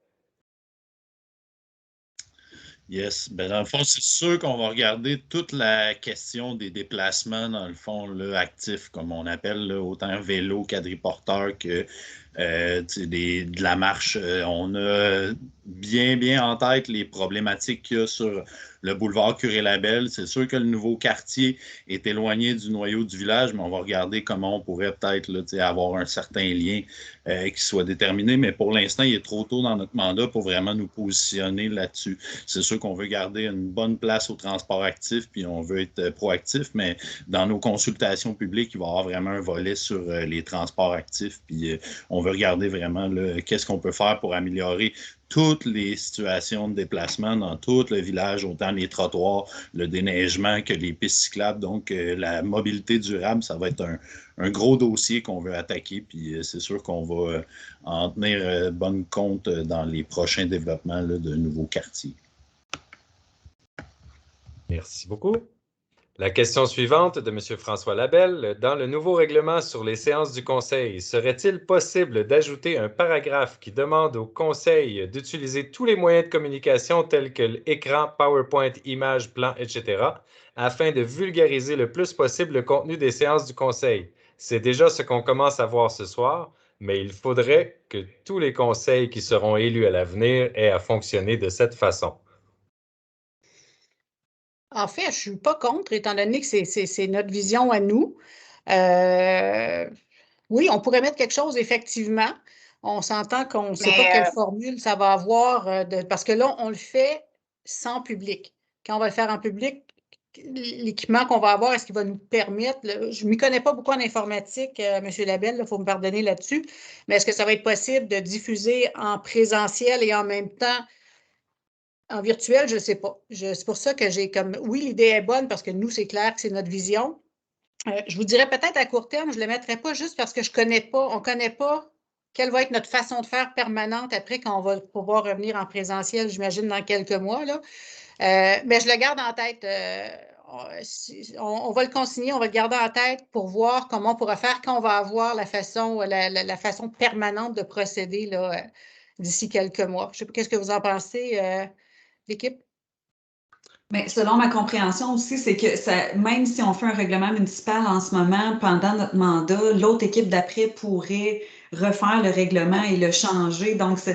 Yes. Ben, dans le fond, c'est sûr qu'on va regarder toute la question des déplacements, dans le fond, là, actifs, comme on appelle, là, autant vélo, quadriporteur que de la marche. On a bien en tête les problématiques qu'il y a sur le boulevard Curie-Labelle. C'est sûr que le nouveau quartier est éloigné du noyau du village, mais on va regarder comment on pourrait peut-être là, avoir un certain lien qui soit déterminé. Mais pour l'instant, il est trop tôt dans notre mandat pour vraiment nous positionner là-dessus. C'est sûr qu'on veut garder une bonne place au transport actif, puis on veut être proactif, mais dans nos consultations publiques, il va y avoir vraiment un volet sur les transports actifs, puis on veut regarder vraiment qu'est-ce qu'on peut faire pour améliorer toutes les situations de déplacement dans tout le village, autant les trottoirs, le déneigement que les pistes cyclables. Donc, la mobilité durable, ça va être un gros dossier qu'on veut attaquer. Puis, c'est sûr qu'on va en tenir bonne compte dans les prochains développements là, de nouveaux quartiers. Merci beaucoup. La question suivante de M. François Labelle. Dans le nouveau règlement sur les séances du Conseil, serait-il possible d'ajouter un paragraphe qui demande au Conseil d'utiliser tous les moyens de communication tels que l'écran, PowerPoint, images, plans, etc., afin de vulgariser le plus possible le contenu des séances du Conseil? C'est déjà ce qu'on commence à voir ce soir, mais il faudrait que tous les conseils qui seront élus à l'avenir aient à fonctionner de cette façon. En fait, je ne suis pas contre, étant donné que c'est notre vision à nous. Oui, on pourrait mettre quelque chose, effectivement. On s'entend qu'on ne sait pas quelle formule ça va avoir, parce que là, on le fait sans public. Quand on va le faire en public, l'équipement qu'on va avoir, est-ce qu'il va nous permettre, je ne m'y connais pas beaucoup en informatique, M. Labelle, il faut me pardonner là-dessus, mais est-ce que ça va être possible de diffuser en présentiel et en même temps en virtuel? Je ne sais pas. C'est pour ça que j'ai comme, oui, l'idée est bonne parce que nous, c'est clair que c'est notre vision. Je vous dirais peut-être à court terme, je ne le mettrai pas juste parce que on ne connaît pas quelle va être notre façon de faire permanente après quand on va pouvoir revenir en présentiel, j'imagine, dans quelques mois, là. Mais je le garde en tête. On va le consigner, on va le garder en tête pour voir comment on pourra faire quand on va avoir la façon permanente de procéder là, d'ici quelques mois. Je ne sais pas, qu'est-ce que vous en pensez, l'équipe? Mais selon ma compréhension aussi, c'est que même si on fait un règlement municipal en ce moment, pendant notre mandat, l'autre équipe d'après pourrait refaire le règlement et le changer. Donc, ça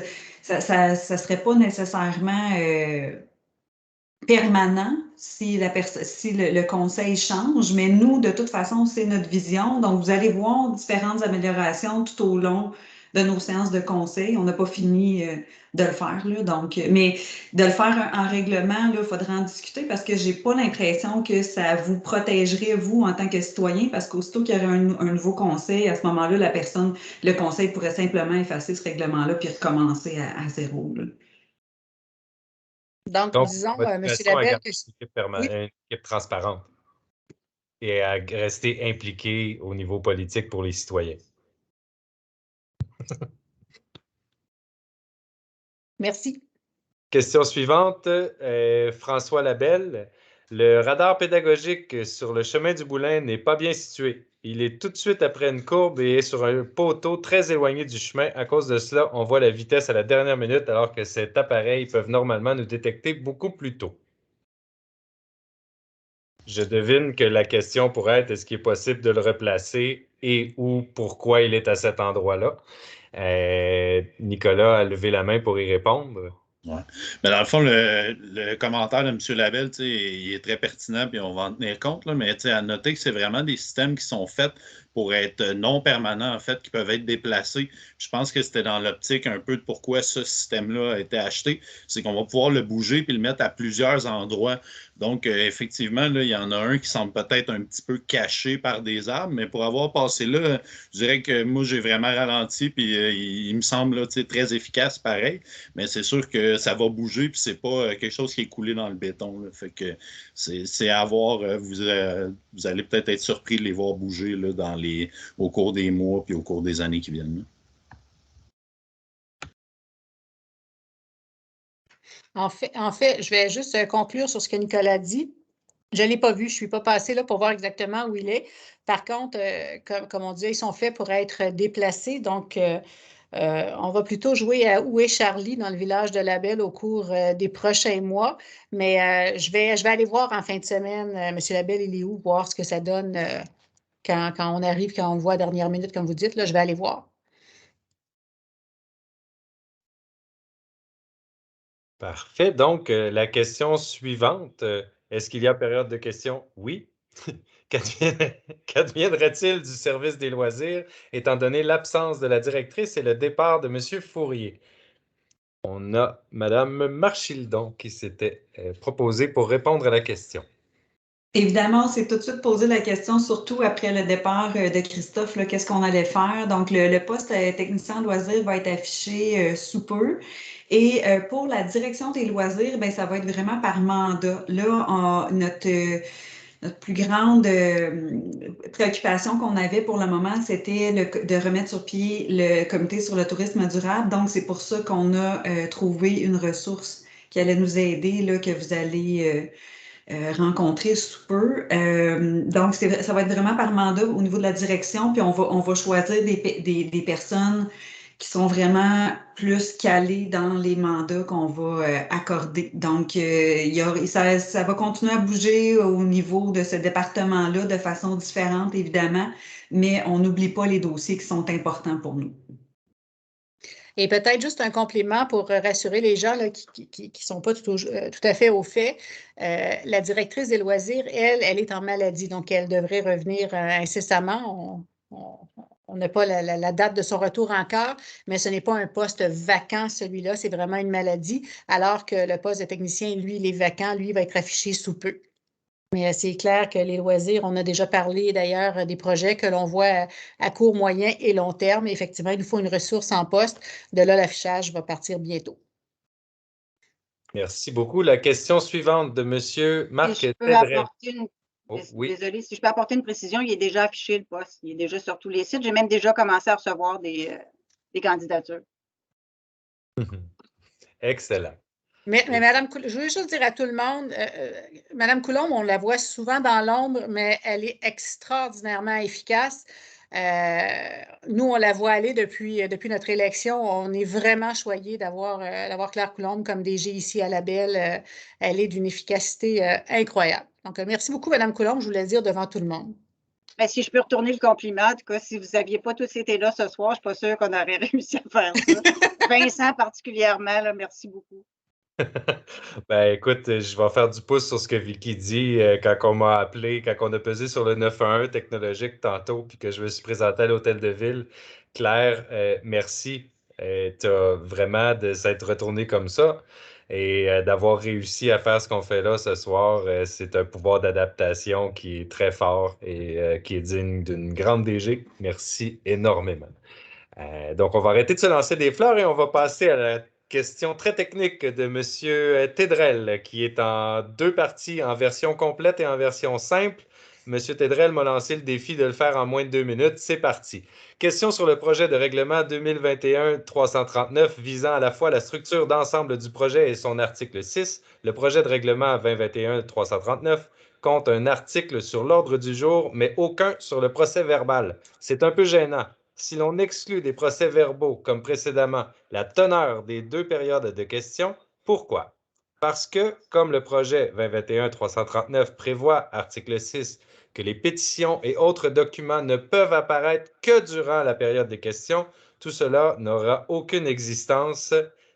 ne serait pas nécessairement permanent si le conseil change. Mais nous, de toute façon, c'est notre vision. Donc, vous allez voir différentes améliorations tout au long de nos séances de conseil. On n'a pas fini de le faire, là. Donc, mais de le faire en règlement, il faudra en discuter parce que j'ai pas l'impression que ça vous protégerait, vous, en tant que citoyen, parce qu'aussitôt qu'il y aurait un nouveau conseil, à ce moment-là, le conseil pourrait simplement effacer ce règlement-là puis recommencer à zéro, là. Donc, disons, M. Labelle, que une équipe transparente et à rester impliqué au niveau politique pour les citoyens. Merci. Question suivante, François Labelle. Le radar pédagogique sur le chemin du Boulin n'est pas bien situé. Il est tout de suite après une courbe et est sur un poteau très éloigné du chemin. À cause de cela, on voit la vitesse à la dernière minute alors que cet appareil peut normalement nous détecter beaucoup plus tôt. Je devine que la question pourrait être est-ce qu'il est possible de le replacer et ou pourquoi il est à cet endroit-là? Nicolas a levé la main pour y répondre. Ouais. Mais dans le fond, le commentaire de M. Labelle, il est très pertinent, puis on va en tenir compte, là, mais à noter que c'est vraiment des systèmes qui sont faits pour être non permanents, en fait, qui peuvent être déplacés. Je pense que c'était dans l'optique un peu de pourquoi ce système-là a été acheté. C'est qu'on va pouvoir le bouger puis le mettre à plusieurs endroits. Donc, effectivement, là, il y en a un qui semble peut-être un petit peu caché par des arbres, mais pour avoir passé là, je dirais que moi, j'ai vraiment ralenti, puis il me semble là, très efficace pareil, mais c'est sûr que ça va bouger, puis c'est pas quelque chose qui est coulé dans le béton. Là. Fait que c'est à voir. Vous allez peut-être être surpris de les voir bouger là, au cours des mois puis au cours des années qui viennent. En fait, je vais juste conclure sur ce que Nicolas dit. Je ne l'ai pas vu, je ne suis pas passée là pour voir exactement où il est. Par contre, comme on dit, ils sont faits pour être déplacés. Donc, on va plutôt jouer à Où est Charlie dans le village de Labelle au cours des prochains mois. Mais je vais aller voir en fin de semaine, M. Labelle, il est où, voir ce que ça donne quand on arrive, quand on le voit à la dernière minute, comme vous dites. Là, je vais aller voir. Parfait. Donc, la question suivante, est-ce qu'il y a période de questions? Oui. Qu'adviendrait-il du service des loisirs étant donné l'absence de la directrice et le départ de M. Fourier? On a Mme Marchildon qui s'était proposée pour répondre à la question. Évidemment, on s'est tout de suite posé la question, surtout après le départ de Christophe, qu'est-ce qu'on allait faire. Donc, le poste technicien loisirs va être affiché sous peu. Et pour la direction des loisirs, ben, ça va être vraiment par mandat. Là, notre plus grande préoccupation qu'on avait pour le moment, c'était de remettre sur pied le comité sur le tourisme durable. Donc, c'est pour ça qu'on a trouvé une ressource qui allait nous aider, là, que vous allez rencontrer sous peu. Donc, ça va être vraiment par mandat au niveau de la direction, puis on va choisir des personnes qui sont vraiment plus calées dans les mandats qu'on va accorder. Donc, ça va continuer à bouger au niveau de ce département-là de façon différente, évidemment, mais on n'oublie pas les dossiers qui sont importants pour nous. Et peut-être juste un complément pour rassurer les gens là, qui ne sont pas tout à fait au fait. La directrice des loisirs, elle est en maladie, donc elle devrait revenir incessamment. On n'a pas la date de son retour encore, mais ce n'est pas un poste vacant, celui-là, c'est vraiment une maladie, alors que le poste de technicien, lui, il est vacant, lui, il va être affiché sous peu. Mais c'est clair que les loisirs, on a déjà parlé d'ailleurs des projets que l'on voit à court, moyen et long terme. Effectivement, il nous faut une ressource en poste. De là, l'affichage va partir bientôt. Merci beaucoup. La question suivante de M. Marc Si je peux Tedrel. apporter une... Oh, oui. Désolée, si je peux apporter une précision, il est déjà affiché le poste. Il est déjà sur tous les sites. J'ai même déjà commencé à recevoir des candidatures. Excellent. Mais Madame Coulombe, je veux juste dire à tout le monde, Madame Coulombe, on la voit souvent dans l'ombre, mais elle est extraordinairement efficace. Nous, on la voit aller depuis notre élection. On est vraiment choyés d'avoir Claire Coulombe comme DG ici à La Belle. Elle est d'une efficacité incroyable. Donc, merci beaucoup, Madame Coulombe, je voulais le dire devant tout le monde. Mais si je peux retourner le compliment, en tout cas, si vous n'aviez pas tous été là ce soir, je ne suis pas sûre qu'on aurait réussi à faire ça. Vincent particulièrement, là, merci beaucoup. Ben écoute, je vais faire du pouce sur ce que Vicky dit quand on m'a appelé, quand on a pesé sur le 911 technologique tantôt, puis que je me suis présenté à l'hôtel de ville. Claire, merci. Tu as vraiment de s'être retourné comme ça et d'avoir réussi à faire ce qu'on fait là ce soir. C'est un pouvoir d'adaptation qui est très fort et qui est digne d'une grande DG. Merci énormément. Donc, on va arrêter de se lancer des fleurs et on va passer à la question très technique de M. Tedrel, qui est en deux parties, en version complète et en version simple. M. Tedrel m'a lancé le défi de le faire en moins de 2 minutes. C'est parti. Question sur le projet de règlement 2021-339 visant à la fois la structure d'ensemble du projet et son article 6. Le projet de règlement 2021-339 compte un article sur l'ordre du jour, mais aucun sur le procès verbal. C'est un peu gênant. Si l'on exclut des procès-verbaux, comme précédemment, la teneur des deux périodes de questions, pourquoi? Parce que, comme le projet 2021-339 prévoit, article 6, que les pétitions et autres documents ne peuvent apparaître que durant la période des questions, tout cela n'aura aucune existence,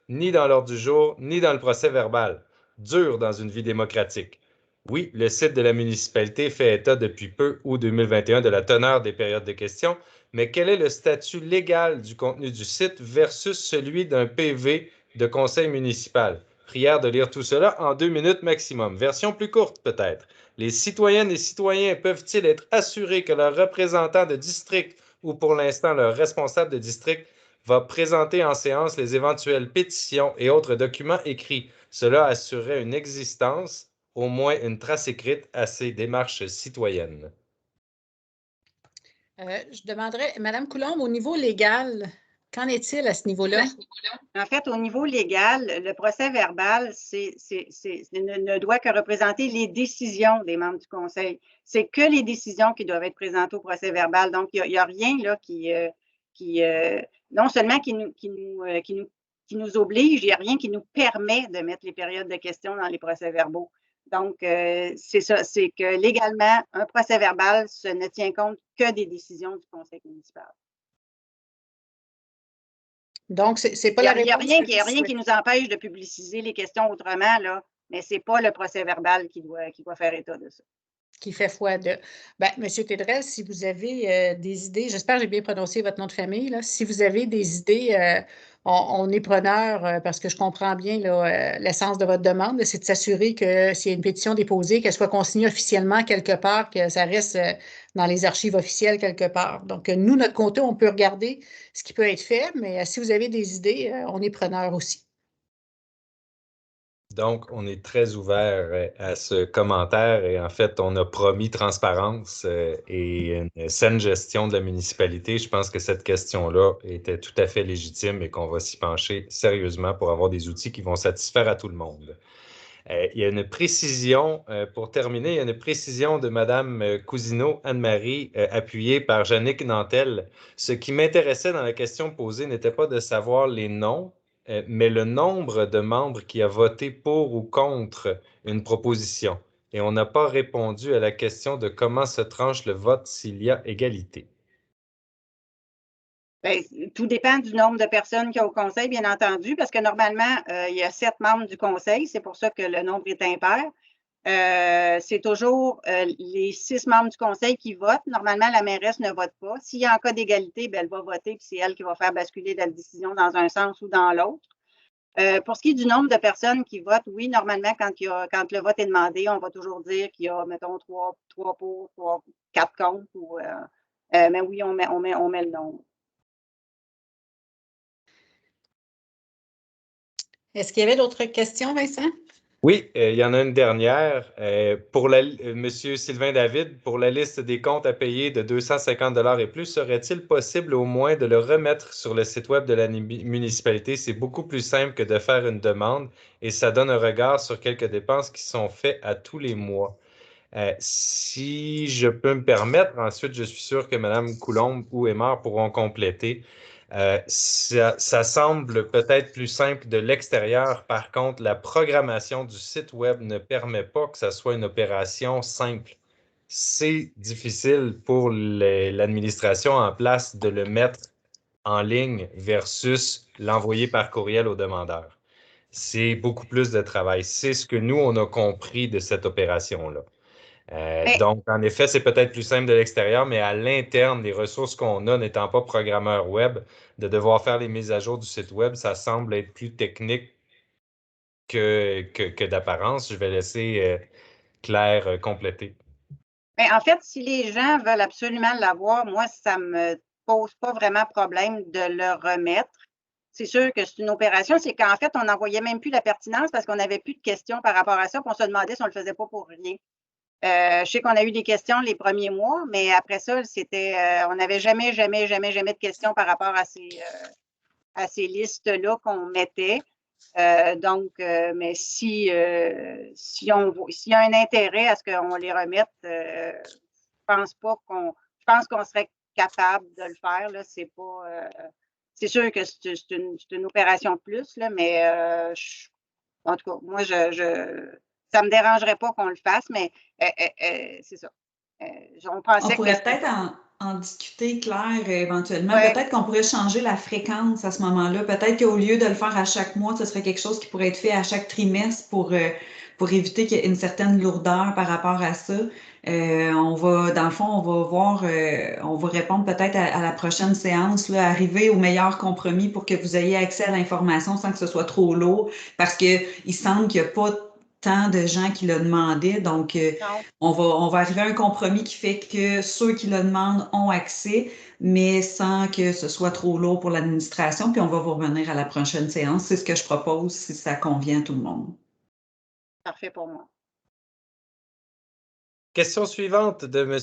ni dans l'ordre du jour, ni dans le procès-verbal. Dur dans une vie démocratique. Oui, le site de la municipalité fait état depuis peu, août 2021, de la teneur des périodes de questions, mais quel est le statut légal du contenu du site versus celui d'un PV de conseil municipal? Prière de lire tout cela en 2 minutes maximum. Version plus courte peut-être. Les citoyennes et citoyens peuvent-ils être assurés que leur représentant de district ou pour l'instant leur responsable de district va présenter en séance les éventuelles pétitions et autres documents écrits? Cela assurerait une existence, au moins une trace écrite à ces démarches citoyennes. Je demanderais, Madame Coulombe, au niveau légal, qu'en est-il à ce niveau-là? En fait, au niveau légal, le procès verbal ne doit que représenter les décisions des membres du conseil. C'est que les décisions qui doivent être présentées au procès verbal. Donc, il n'y a rien là non seulement qui nous oblige, il n'y a rien qui nous permet de mettre les périodes de questions dans les procès verbaux. Donc, c'est ça, c'est que légalement, un procès verbal ne tient compte que des décisions du conseil municipal. Donc, c'est pas la réponse. Il n'y a rien qui nous empêche de publiciser les questions autrement, là, mais ce n'est pas le procès verbal qui doit faire état de ça. Qui fait foi de. Bien, M. Tedrel, si vous avez des idées, j'espère que j'ai bien prononcé votre nom de famille, là. Si vous avez des idées, on est preneur parce que je comprends bien l'essence de votre demande, c'est de s'assurer que s'il y a une pétition déposée, qu'elle soit consignée officiellement quelque part, que ça reste dans les archives officielles quelque part. Donc, nous, notre côté, on peut regarder ce qui peut être fait, mais si vous avez des idées, on est preneur aussi. Donc, on est très ouvert à ce commentaire et en fait, on a promis transparence et une saine gestion de la municipalité. Je pense que cette question-là était tout à fait légitime et qu'on va s'y pencher sérieusement pour avoir des outils qui vont satisfaire à tout le monde. Il y a une précision, pour terminer, il y a une précision de Mme Cousineau, Anne-Marie, appuyée par Jannick Nantel. Ce qui m'intéressait dans la question posée n'était pas de savoir les noms, mais le nombre de membres qui a voté pour ou contre une proposition. Et on n'a pas répondu à la question de comment se tranche le vote s'il y a égalité. Bien, tout dépend du nombre de personnes qu'il y a au conseil, bien entendu, parce que normalement, il y a 7 membres du conseil. C'est pour ça que le nombre est impair. C'est toujours les 6 membres du conseil qui votent. Normalement, la mairesse ne vote pas. S'il y a un cas d'égalité, elle va voter, puis c'est elle qui va faire basculer la décision dans un sens ou dans l'autre. Pour ce qui est du nombre de personnes qui votent, oui, normalement, quand le vote est demandé, on va toujours dire qu'il y a, mettons, 3 pour, 4 contre. Mais oui, on met le nombre. Est-ce qu'il y avait d'autres questions, Vincent? Oui, il y en a une dernière. Pour Monsieur Sylvain David, pour la liste des comptes à payer de 250 $ et plus, serait-il possible au moins de le remettre sur le site web de la municipalité? C'est beaucoup plus simple que de faire une demande et ça donne un regard sur quelques dépenses qui sont faites à tous les mois. Si je peux me permettre, ensuite, je suis sûr que Mme Coulombe ou Aymar pourront compléter. Ça semble peut-être plus simple de l'extérieur. Par contre, la programmation du site web ne permet pas que ça soit une opération simple. C'est difficile pour l'administration en place de le mettre en ligne versus l'envoyer par courriel au demandeur. C'est beaucoup plus de travail. C'est ce que nous, on a compris de cette opération-là. Donc, en effet, c'est peut-être plus simple de l'extérieur, mais à l'interne, les ressources qu'on a n'étant pas programmeur web, de devoir faire les mises à jour du site web, ça semble être plus technique que d'apparence. Je vais laisser Claire compléter. Mais en fait, si les gens veulent absolument l'avoir, moi, ça ne me pose pas vraiment problème de le remettre. C'est sûr que c'est une opération, c'est qu'en fait, on n'envoyait même plus la pertinence parce qu'on n'avait plus de questions par rapport à ça, puis on se demandait si on ne le faisait pas pour rien. Je sais qu'on a eu des questions les premiers mois, mais après ça, on n'avait jamais de questions par rapport à ces listes-là qu'on mettait. Mais s'il y a un intérêt à ce qu'on les remette, je pense qu'on serait capable de le faire. Là, c'est sûr que c'est une opération de plus, là, mais en tout cas, moi, ça ne me dérangerait pas qu'on le fasse, mais c'est ça. On pourrait peut-être en discuter, Claire, éventuellement. Ouais. Peut-être qu'on pourrait changer la fréquence à ce moment-là. Peut-être qu'au lieu de le faire à chaque mois, ce serait quelque chose qui pourrait être fait à chaque trimestre pour éviter qu'il y ait une certaine lourdeur par rapport à ça. Dans le fond, on va voir, on va répondre peut-être à la prochaine séance, là, arriver au meilleur compromis pour que vous ayez accès à l'information sans que ce soit trop lourd, parce qu'il semble qu'il n'y a pas tant de gens qui le demandaient. Donc, on va arriver à un compromis qui fait que ceux qui le demandent ont accès, mais sans que ce soit trop lourd pour l'administration. Puis on va vous revenir à la prochaine séance. C'est ce que je propose si ça convient à tout le monde. Parfait pour moi. Question suivante de M.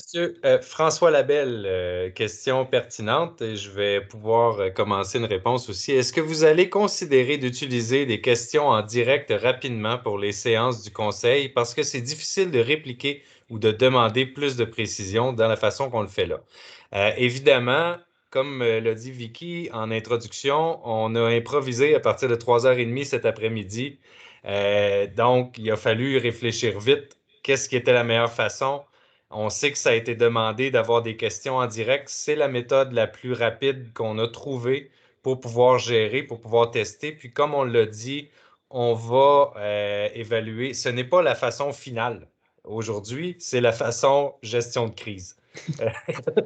François Labelle. Question pertinente et je vais pouvoir commencer une réponse aussi. Est-ce que vous allez considérer d'utiliser des questions en direct rapidement pour les séances du conseil parce que c'est difficile de répliquer ou de demander plus de précision dans la façon qu'on le fait là? Évidemment, comme l'a dit Vicky en introduction, on a improvisé à partir de 3h30 cet après-midi. Donc, il a fallu réfléchir vite. Qu'est-ce qui était la meilleure façon? On sait que ça a été demandé d'avoir des questions en direct. C'est la méthode la plus rapide qu'on a trouvée pour pouvoir gérer, pour pouvoir tester. Puis comme on l'a dit, on va évaluer. Ce n'est pas la façon finale aujourd'hui, c'est la façon gestion de crise.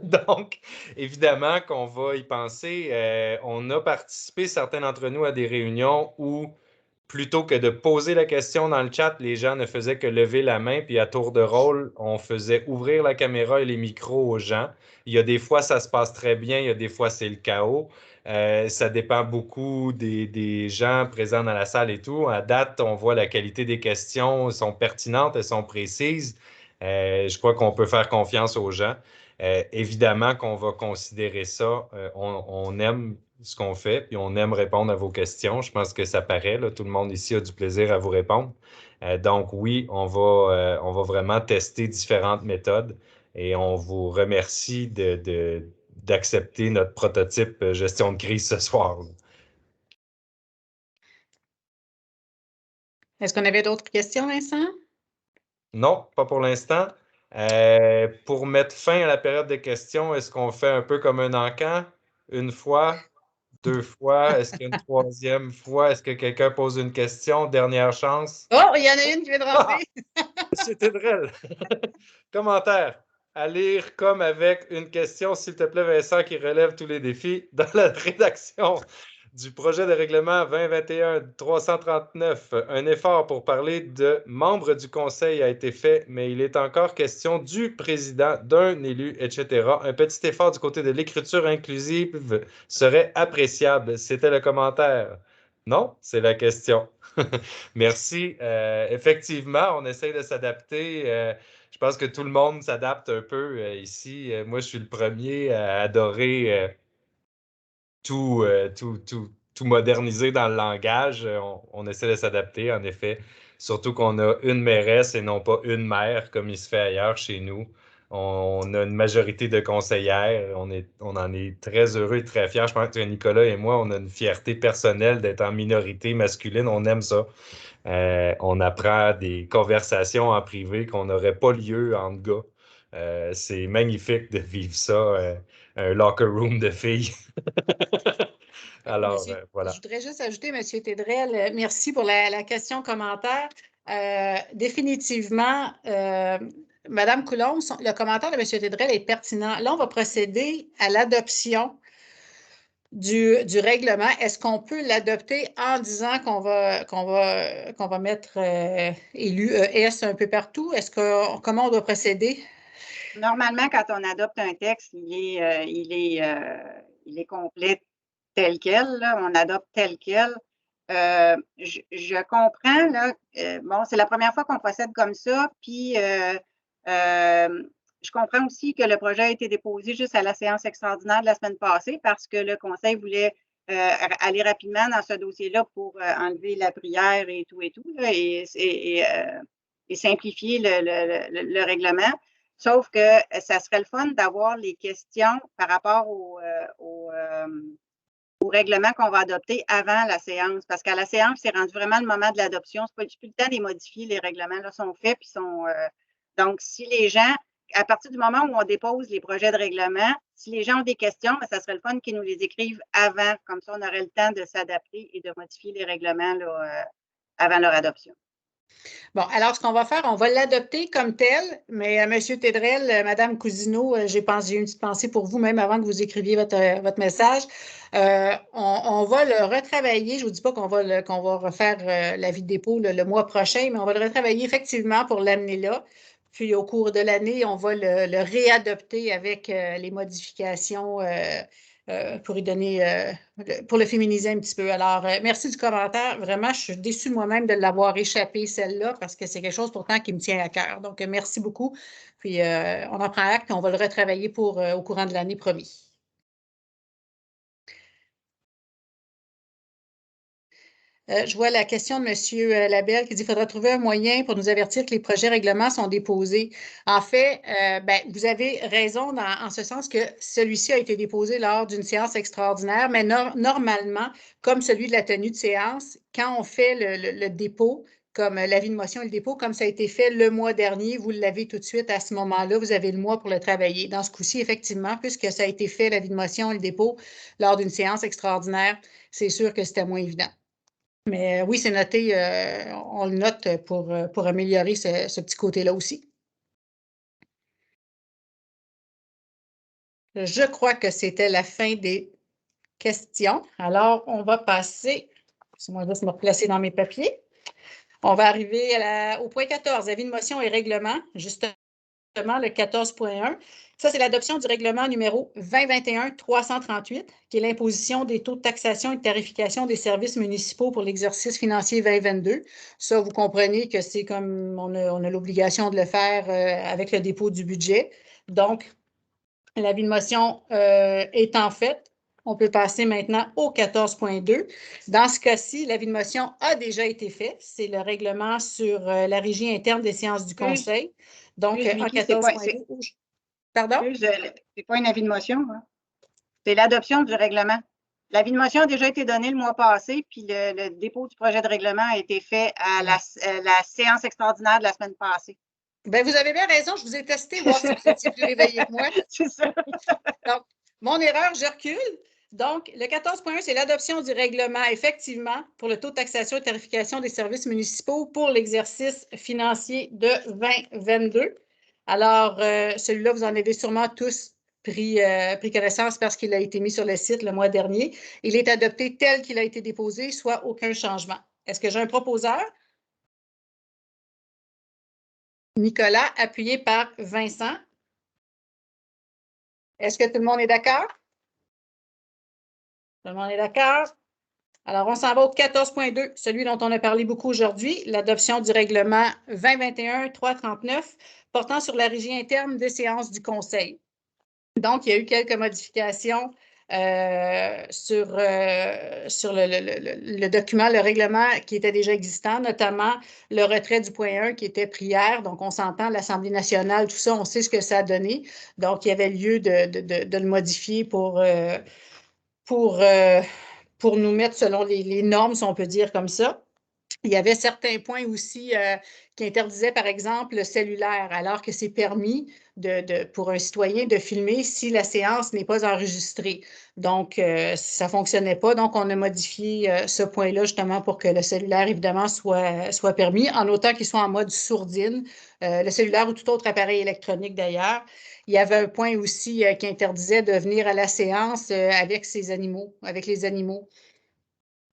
Donc, évidemment qu'on va y penser. On a participé, certains d'entre nous, à des réunions où plutôt que de poser la question dans le chat, les gens ne faisaient que lever la main, puis à tour de rôle, on faisait ouvrir la caméra et les micros aux gens. Il y a des fois, ça se passe très bien, il y a des fois, c'est le chaos. Ça dépend beaucoup des gens présents dans la salle et tout. À date, on voit la qualité des questions, elles sont pertinentes, elles sont précises. Je crois qu'on peut faire confiance aux gens. Évidemment qu'on va considérer ça. On aime ce qu'on fait, puis on aime répondre à vos questions. Je pense que ça paraît, là, tout le monde ici a du plaisir à vous répondre. Donc oui, on va vraiment tester différentes méthodes et on vous remercie d'accepter notre prototype gestion de crise ce soir. Est-ce qu'on avait d'autres questions, Vincent? Non, pas pour l'instant. Pour mettre fin à la période de questions, est-ce qu'on fait un peu comme un encan? Une fois, 2 fois? Est-ce qu'il y a une troisième fois? Est-ce que quelqu'un pose une question? Dernière chance? Oh, il y en a une qui vient de rentrer. C'était drôle. Commentaire. À lire comme avec une question, s'il te plaît, Vincent, qui relève tous les défis dans la rédaction du projet de règlement 2021-339. Un effort pour parler de membres du conseil a été fait, mais il est encore question du président, d'un élu, etc. Un petit effort du côté de l'écriture inclusive serait appréciable. C'était le commentaire. Non, c'est la question. Merci. Effectivement, on essaie de s'adapter. Je pense que tout le monde s'adapte un peu ici. Moi, je suis le premier à adorer tout moderniser dans le langage. On essaie de s'adapter, en effet. Surtout qu'on a une mairesse et non pas une maire, comme il se fait ailleurs chez nous. On a une majorité de conseillères. On en est très heureux et très fiers. Je pense que Nicolas et moi, on a une fierté personnelle d'être en minorité masculine. On aime ça. On apprend des conversations en privé qu'on n'aurait pas lieu entre gars. C'est magnifique de vivre ça, un locker room de filles. Alors, voilà. Je voudrais juste ajouter, M. Tédrel, merci pour la question-commentaire. Définitivement, Mme Coulombe, le commentaire de M. Tédrel est pertinent. Là, on va procéder à l'adoption du règlement. Est-ce qu'on peut l'adopter en disant qu'on va mettre élu ES un peu partout? Comment on doit procéder? Normalement, quand on adopte un texte, il est complet tel quel, là, on adopte tel quel. Je comprends, là, bon, c'est la première fois qu'on procède comme ça, puis je comprends aussi que le projet a été déposé juste à la séance extraordinaire de la semaine passée parce que le Conseil voulait aller rapidement dans ce dossier-là pour enlever la prière et tout, là, et simplifier le règlement. Sauf que ça serait le fun d'avoir les questions par rapport au règlement qu'on va adopter avant la séance. Parce qu'à la séance, c'est rendu vraiment le moment de l'adoption. C'est pas plus le temps de les modifier. Les règlements là, sont faits. Puis donc, si les gens, à partir du moment où on dépose les projets de règlement, si les gens ont des questions, bien, ça serait le fun qu'ils nous les écrivent avant. Comme ça, on aurait le temps de s'adapter et de modifier les règlements là, avant leur adoption. Bon, alors, ce qu'on va faire, on va l'adopter comme tel, mais M. Tédrel, Mme Cousineau, j'ai eu une petite pensée pour vous, même avant que vous écriviez votre message. On va le retravailler. Je ne vous dis pas qu'on va refaire l'avis de dépôt le mois prochain, mais on va le retravailler effectivement pour l'amener là. Puis, au cours de l'année, on va le réadopter avec les modifications pour y donner, pour le féminiser un petit peu. Alors, merci du commentaire. Vraiment, je suis déçue moi-même de l'avoir échappé, celle-là, parce que c'est quelque chose pourtant qui me tient à cœur. Donc, merci beaucoup. Puis, on en prend acte et on va le retravailler au courant de l'année, promis. Je vois la question de M. Labelle qui dit qu'il faudra trouver un moyen pour nous avertir que les projets règlements sont déposés. En fait, vous avez raison en ce sens que celui-ci a été déposé lors d'une séance extraordinaire, mais normalement, comme celui de la tenue de séance, quand on fait le dépôt, comme l'avis de motion et le dépôt, comme ça a été fait le mois dernier, vous l'avez tout de suite à ce moment-là, vous avez le mois pour le travailler. Dans ce coup-ci, effectivement, puisque ça a été fait, l'avis de motion et le dépôt, lors d'une séance extraordinaire, c'est sûr que c'était moins évident. Mais oui, c'est noté, on le note pour améliorer ce petit côté-là aussi. Je crois que c'était la fin des questions. Alors, on va passer, laissez-moi juste me replacer dans mes papiers. On va arriver au point 14, avis de motion et règlement, justement le 14.1. Ça, c'est l'adoption du règlement numéro 2021-338, qui est l'imposition des taux de taxation et de tarification des services municipaux pour l'exercice financier 2022. Ça, vous comprenez que c'est comme on a l'obligation de le faire avec le dépôt du budget. Donc, l'avis de motion étant faite, on peut passer maintenant au 14.2. Dans ce cas-ci, l'avis de motion a déjà été fait. C'est le règlement sur la régie interne des séances du Conseil. Donc, en 14.2. Pardon? C'est pas un avis de motion. Hein? C'est l'adoption du règlement. L'avis de motion a déjà été donné le mois passé, puis le dépôt du projet de règlement a été fait à la séance extraordinaire de la semaine passée. Bien, vous avez bien raison. Je vous ai testé, voir si vous étiez plus réveillé que moi. C'est ça. Donc, mon erreur, je recule. Donc, le 14.1, c'est l'adoption du règlement, effectivement, pour le taux de taxation et tarification des services municipaux pour l'exercice financier de 2022. Alors, celui-là, vous en avez sûrement tous pris connaissance parce qu'il a été mis sur le site le mois dernier. Il est adopté tel qu'il a été déposé, soit aucun changement. Est-ce que j'ai un proposeur? Nicolas, appuyé par Vincent. Est-ce que tout le monde est d'accord? Tout le monde est d'accord? Alors, on s'en va au 14.2, celui dont on a parlé beaucoup aujourd'hui, l'adoption du règlement 2021-339 portant sur la régie interne des séances du Conseil. Donc, il y a eu quelques modifications sur le document, le règlement qui était déjà existant, notamment le retrait du point 1 qui était prière. Donc, on s'entend, l'Assemblée nationale, tout ça, on sait ce que ça a donné. Donc, il y avait lieu de le modifier pour nous mettre selon les normes, si on peut dire comme ça. Il y avait certains points aussi qui interdisaient, par exemple, le cellulaire, alors que c'est permis pour un citoyen de filmer si la séance n'est pas enregistrée. Donc, ça ne fonctionnait pas. Donc, on a modifié ce point-là justement pour que le cellulaire, évidemment, soit permis, en autant qu'il soit en mode sourdine, le cellulaire ou tout autre appareil électronique d'ailleurs. Il y avait un point aussi qui interdisait de venir à la séance avec les animaux.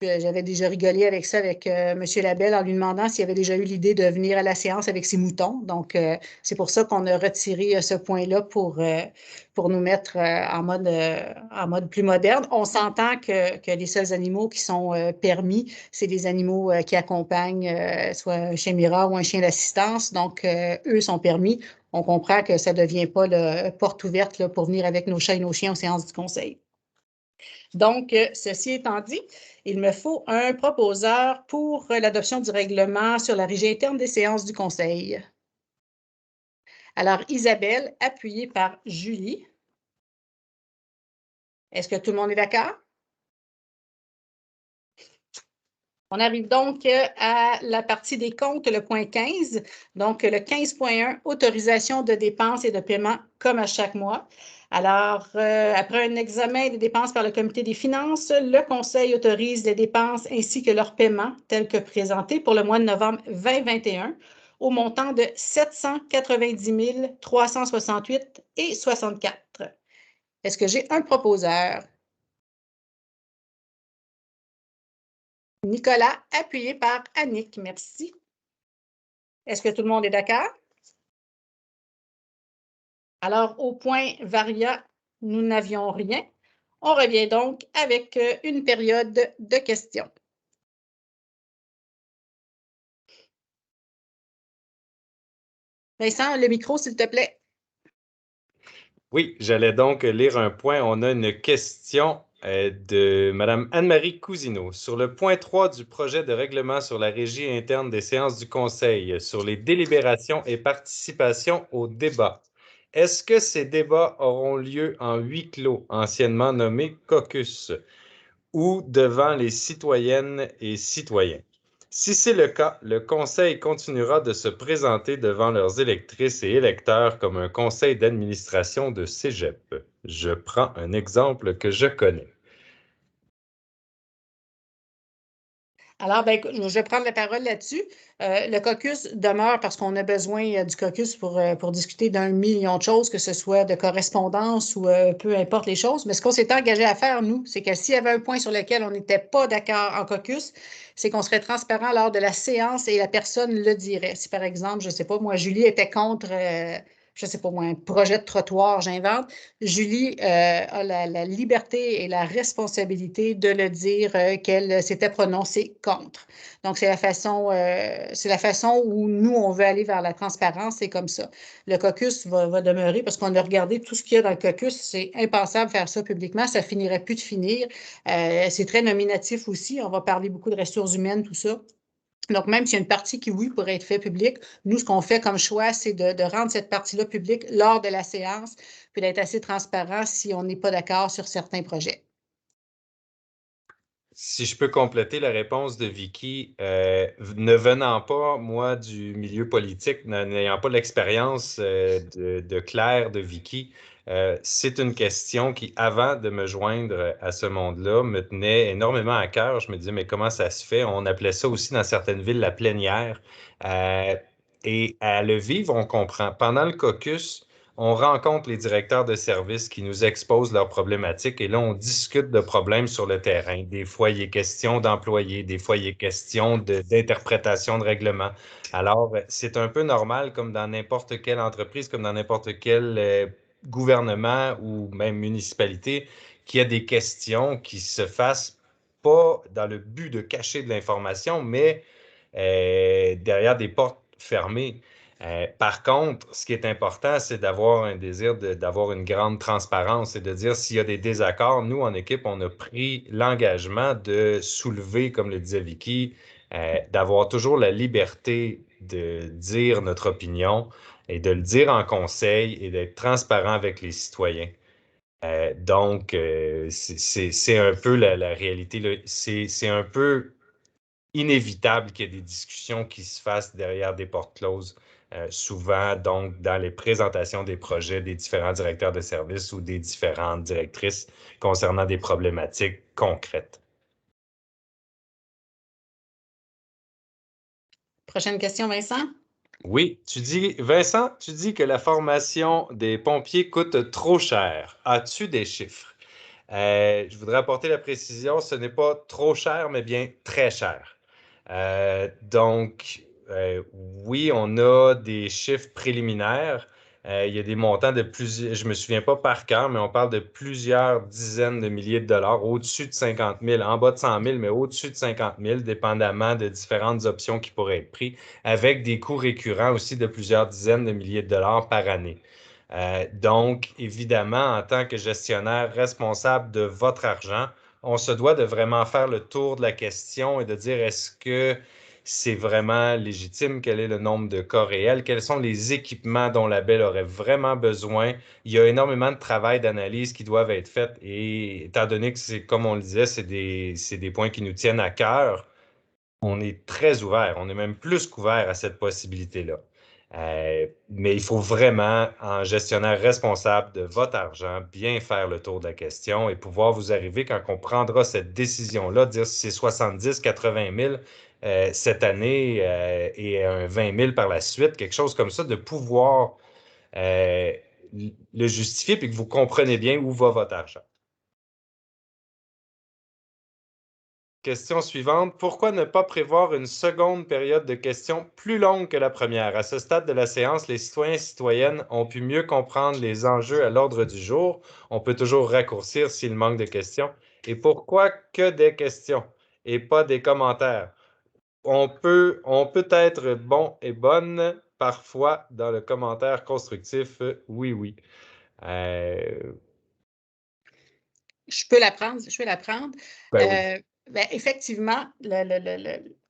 J'avais déjà rigolé avec ça avec M. Labelle en lui demandant s'il avait déjà eu l'idée de venir à la séance avec ses moutons. Donc, c'est pour ça qu'on a retiré ce point-là pour nous mettre en mode plus moderne. On s'entend que les seuls animaux qui sont permis, c'est des animaux qui accompagnent soit un chien mira ou un chien d'assistance. Donc, eux sont permis. On comprend que ça ne devient pas la porte ouverte là, pour venir avec nos chats et nos chiens aux séances du Conseil. Donc, ceci étant dit, il me faut un proposeur pour l'adoption du règlement sur la régie interne des séances du Conseil. Alors, Isabelle, appuyée par Julie. Est-ce que tout le monde est d'accord? On arrive donc à la partie des comptes, le point 15. Donc, le 15.1, autorisation de dépenses et de paiement comme à chaque mois. Alors, après un examen des dépenses par le Comité des finances, le Conseil autorise les dépenses ainsi que leur paiement tels que présentés pour le mois de novembre 2021 au montant de 790 368,64. Est-ce que j'ai un proposeur? Nicolas, appuyé par Annick. Merci. Est-ce que tout le monde est d'accord? Alors, au point Varia, nous n'avions rien. On revient donc avec une période de questions. Vincent, le micro, s'il te plaît. Oui, j'allais donc lire un point. On a une question de Mme Anne-Marie Cousineau sur le point 3 du projet de règlement sur la régie interne des séances du Conseil, sur les délibérations et participation aux débats. Est-ce que ces débats auront lieu en huis clos, anciennement nommé caucus, ou devant les citoyennes et citoyens? Si c'est le cas, le Conseil continuera de se présenter devant leurs électrices et électeurs comme un conseil d'administration de cégep. Je prends un exemple que je connais. Alors, ben, je vais prendre la parole là-dessus. Le caucus demeure parce qu'on a besoin du caucus pour discuter d'un million de choses, que ce soit de correspondance ou peu importe les choses. Mais ce qu'on s'est engagé à faire, nous, c'est que s'il y avait un point sur lequel on n'était pas d'accord en caucus, c'est qu'on serait transparent lors de la séance et la personne le dirait. Si, par exemple, je ne sais pas, moi, Julie était contre... je ne sais pas moi, un projet de trottoir, j'invente. Julie a la liberté et la responsabilité de le dire qu'elle s'était prononcée contre. Donc, c'est la façon où nous, on veut aller vers la transparence, c'est comme ça. Le caucus va demeurer parce qu'on a regardé tout ce qu'il y a dans le caucus. C'est impensable de faire ça publiquement. Ça finirait plus de finir. C'est très nominatif aussi. On va parler beaucoup de ressources humaines, tout ça. Donc, même s'il y a une partie qui, oui, pourrait être faite publique, nous, ce qu'on fait comme choix, c'est de rendre cette partie-là publique lors de la séance, puis d'être assez transparent si on n'est pas d'accord sur certains projets. Si je peux compléter la réponse de Vicky, ne venant pas, moi, du milieu politique, n'ayant pas l'expérience de Claire, de Vicky, c'est une question qui, avant de me joindre à ce monde-là, me tenait énormément à cœur. Je me disais, mais comment ça se fait? On appelait ça aussi dans certaines villes la plénière. Et à le vivre, on comprend. Pendant le caucus, on rencontre les directeurs de services qui nous exposent leurs problématiques et là, on discute de problèmes sur le terrain. Des fois, il est question d'employés, des fois, il est question d'interprétation de règlements. Alors, c'est un peu normal, comme dans n'importe quelle entreprise, comme dans n'importe quel gouvernement ou même municipalité, qu'il y a des questions qui se fassent pas dans le but de cacher de l'information, mais derrière des portes fermées. Par contre, ce qui est important, c'est d'avoir un désir d'avoir une grande transparence et de dire s'il y a des désaccords. Nous, en équipe, on a pris l'engagement de soulever, comme le disait Vicky, d'avoir toujours la liberté de dire notre opinion et de le dire en conseil et d'être transparent avec les citoyens. Donc, c'est un peu la réalité. C'est un peu inévitable qu'il y ait des discussions qui se fassent derrière des portes closes, souvent donc dans les présentations des projets des différents directeurs de services ou des différentes directrices concernant des problématiques concrètes. Prochaine question, Vincent. Oui, Vincent, tu dis que la formation des pompiers coûte trop cher. As-tu des chiffres? Je voudrais apporter la précision, ce n'est pas trop cher, mais bien très cher. Donc, oui, on a des chiffres préliminaires. Il y a des montants de plusieurs, je ne me souviens pas par cœur, mais on parle de plusieurs dizaines de milliers de dollars, au-dessus de 50 000, en bas de 100 000, mais au-dessus de 50 000, dépendamment de différentes options qui pourraient être prises, avec des coûts récurrents aussi de plusieurs dizaines de milliers de dollars par année. Donc, évidemment, en tant que gestionnaire responsable de votre argent, on se doit de vraiment faire le tour de la question et de dire est-ce que c'est vraiment légitime, quel est le nombre de cas réels, quels sont les équipements dont la Belle aurait vraiment besoin. Il y a énormément de travail d'analyse qui doivent être faits et étant donné que c'est, comme on le disait, c'est des points qui nous tiennent à cœur, on est très ouvert, on est même plus qu'ouvert à cette possibilité-là. Mais il faut vraiment, en gestionnaire responsable de votre argent, bien faire le tour de la question et pouvoir vous arriver quand on prendra cette décision-là, dire si c'est 70, 80 000 cette année et un 20 000 par la suite, quelque chose comme ça, de pouvoir le justifier puis que vous comprenez bien où va votre argent. Question suivante. Pourquoi ne pas prévoir une seconde période de questions plus longue que la première? À ce stade de la séance, les citoyens et citoyennes ont pu mieux comprendre les enjeux à l'ordre du jour. On peut toujours raccourcir s'il manque de questions. Et pourquoi que des questions et pas des commentaires? On peut être bon et bonne parfois dans le commentaire constructif. Oui, oui. Je peux la prendre. Ben oui. Effectivement, dans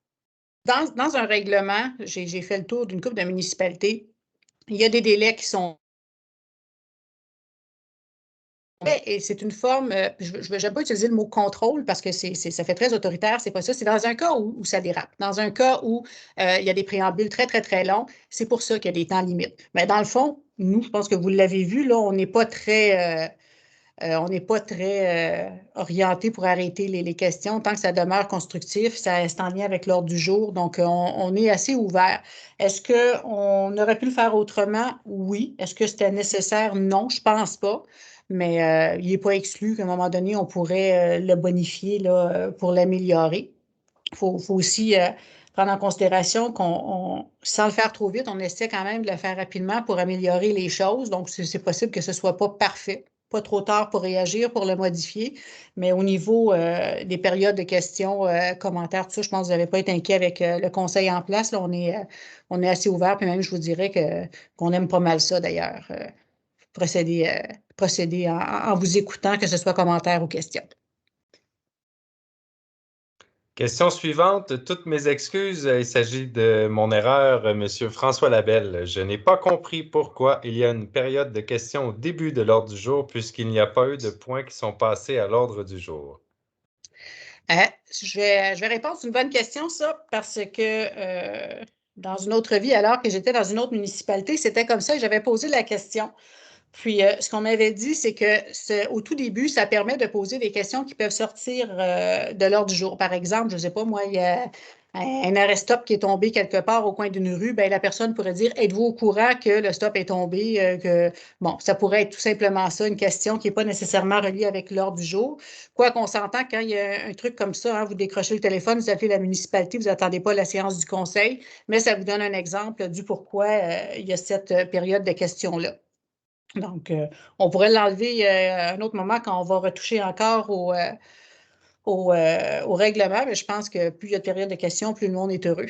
un règlement, j'ai fait le tour d'une couple de municipalités. Il y a des délais qui sont. Et c'est une forme, je n'aime pas utiliser le mot contrôle parce que ça fait très autoritaire, c'est pas ça. C'est dans un cas où ça dérape. Dans un cas où il y a des préambules très, très, très longs, c'est pour ça qu'il y a des temps limites. Mais dans le fond, nous, je pense que vous l'avez vu, là, on n'est pas très orienté pour arrêter les questions tant que ça demeure constructif, ça c'est en lien avec l'ordre du jour. Donc, on est assez ouvert. Est-ce qu'on aurait pu le faire autrement? Oui. Est-ce que c'était nécessaire? Non, je ne pense pas. Mais il n'est pas exclu qu'à un moment donné, on pourrait le bonifier là, pour l'améliorer. Il faut aussi prendre en considération sans le faire trop vite, on essaie quand même de le faire rapidement pour améliorer les choses. Donc, c'est possible que ce ne soit pas parfait. Pas trop tard pour réagir, pour le modifier. Mais au niveau des périodes de questions, commentaires, tout ça, je pense que vous n'avez pas été inquiet avec le conseil en place. Là, on est assez ouvert. Puis même, je vous dirais qu'on aime pas mal ça d'ailleurs. Procéder en vous écoutant, que ce soit commentaire ou question. Question suivante. Toutes mes excuses, il s'agit de mon erreur, M. François Labelle. Je n'ai pas compris pourquoi il y a une période de questions au début de l'ordre du jour puisqu'il n'y a pas eu de points qui sont passés à l'ordre du jour. Je vais répondre, c'est une bonne question, ça, parce que dans une autre vie, alors que j'étais dans une autre municipalité, c'était comme ça et j'avais posé la question. Puis, ce qu'on m'avait dit, c'est que au tout début, ça permet de poser des questions qui peuvent sortir de l'ordre du jour. Par exemple, je ne sais pas, moi, il y a un arrêt stop qui est tombé quelque part au coin d'une rue, ben, la personne pourrait dire, êtes-vous au courant que le stop est tombé? Bon, ça pourrait être tout simplement ça, une question qui n'est pas nécessairement reliée avec l'ordre du jour. Quoi qu'on s'entend, quand il y a un truc comme ça, hein, vous décrochez le téléphone, vous appelez la municipalité, vous n'attendez pas la séance du conseil, mais ça vous donne un exemple du pourquoi il y a cette période de questions-là. Donc, on pourrait l'enlever à un autre moment quand on va retoucher encore au règlement, mais je pense que plus il y a de périodes de questions, plus le monde est heureux.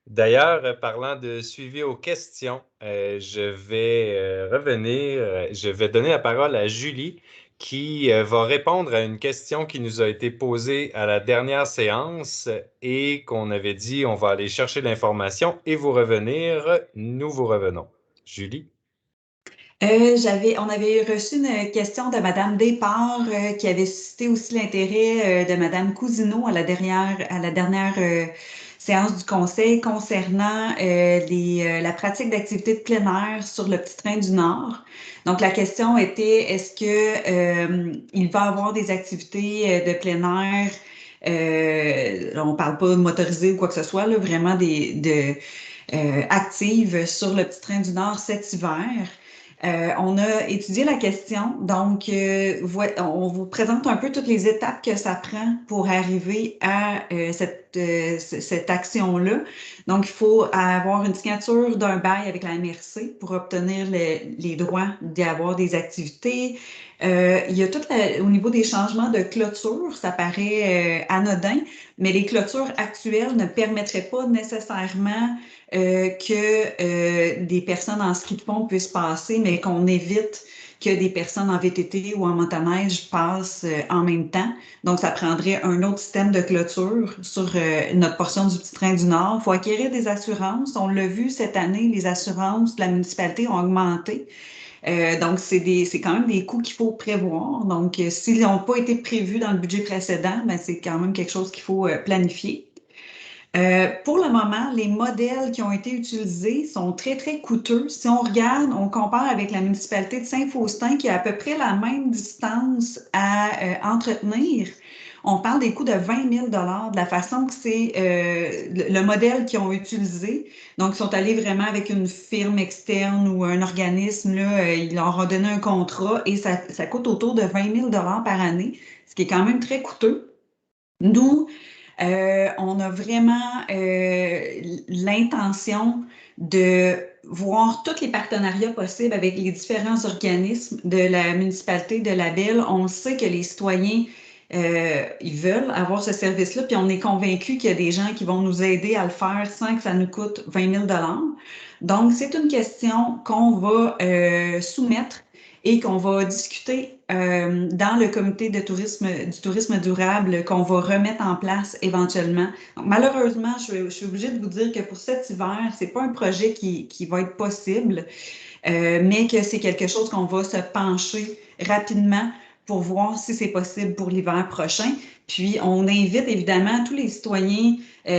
D'ailleurs, parlant de suivi aux questions, je vais revenir, je vais donner la parole à Julie qui va répondre à une question qui nous a été posée à la dernière séance et qu'on avait dit on va aller chercher l'information et vous revenir. Nous vous revenons. Julie? On avait reçu une question de Mme Despart qui avait suscité aussi l'intérêt de Mme Cousineau à la dernière séance du Conseil concernant la pratique d'activités de plein air sur le Petit Train du Nord. Donc, la question était, est-ce que il va y avoir des activités de plein air, on ne parle pas de motorisé ou quoi que ce soit, là, vraiment actives sur le Petit Train du Nord cet hiver? On a étudié la question, donc on vous présente un peu toutes les étapes que ça prend pour arriver à cette action-là. Donc, il faut avoir une signature d'un bail avec la MRC pour obtenir les droits d'y avoir des activités. Il y a au niveau des changements de clôture, ça paraît anodin, mais les clôtures actuelles ne permettraient pas nécessairement que des personnes en ski de fond puissent passer, mais qu'on évite que des personnes en VTT ou en motoneige passent en même temps. Donc, ça prendrait un autre système de clôture sur notre portion du Petit Train du Nord. Il faut acquérir des assurances. On l'a vu cette année, les assurances de la municipalité ont augmenté. Donc, c'est quand même des coûts qu'il faut prévoir. Donc, s'ils n'ont pas été prévus dans le budget précédent, ben, c'est quand même quelque chose qu'il faut planifier. Pour le moment, les modèles qui ont été utilisés sont très, très coûteux. Si on regarde, on compare avec la municipalité de Saint-Faustin qui a à peu près la même distance à entretenir. On parle des coûts de 20 000 de la façon que c'est le modèle qu'ils ont utilisé. Donc, ils sont allés vraiment avec une firme externe ou un organisme. Là, ils leur ont donné un contrat et ça coûte autour de 20 000 par année, ce qui est quand même très coûteux. Nous, on a vraiment l'intention de voir tous les partenariats possibles avec les différents organismes de la municipalité de Labelle. On sait que les citoyens, ils veulent avoir ce service-là, puis on est convaincus qu'il y a des gens qui vont nous aider à le faire sans que ça nous coûte 20 000 $. Donc, c'est une question qu'on va soumettre et qu'on va discuter dans le comité de du tourisme durable qu'on va remettre en place éventuellement. Donc, malheureusement, je suis obligée de vous dire que pour cet hiver, c'est pas un projet qui va être possible, mais que c'est quelque chose qu'on va se pencher rapidement pour voir si c'est possible pour l'hiver prochain. Puis, on invite évidemment tous les citoyens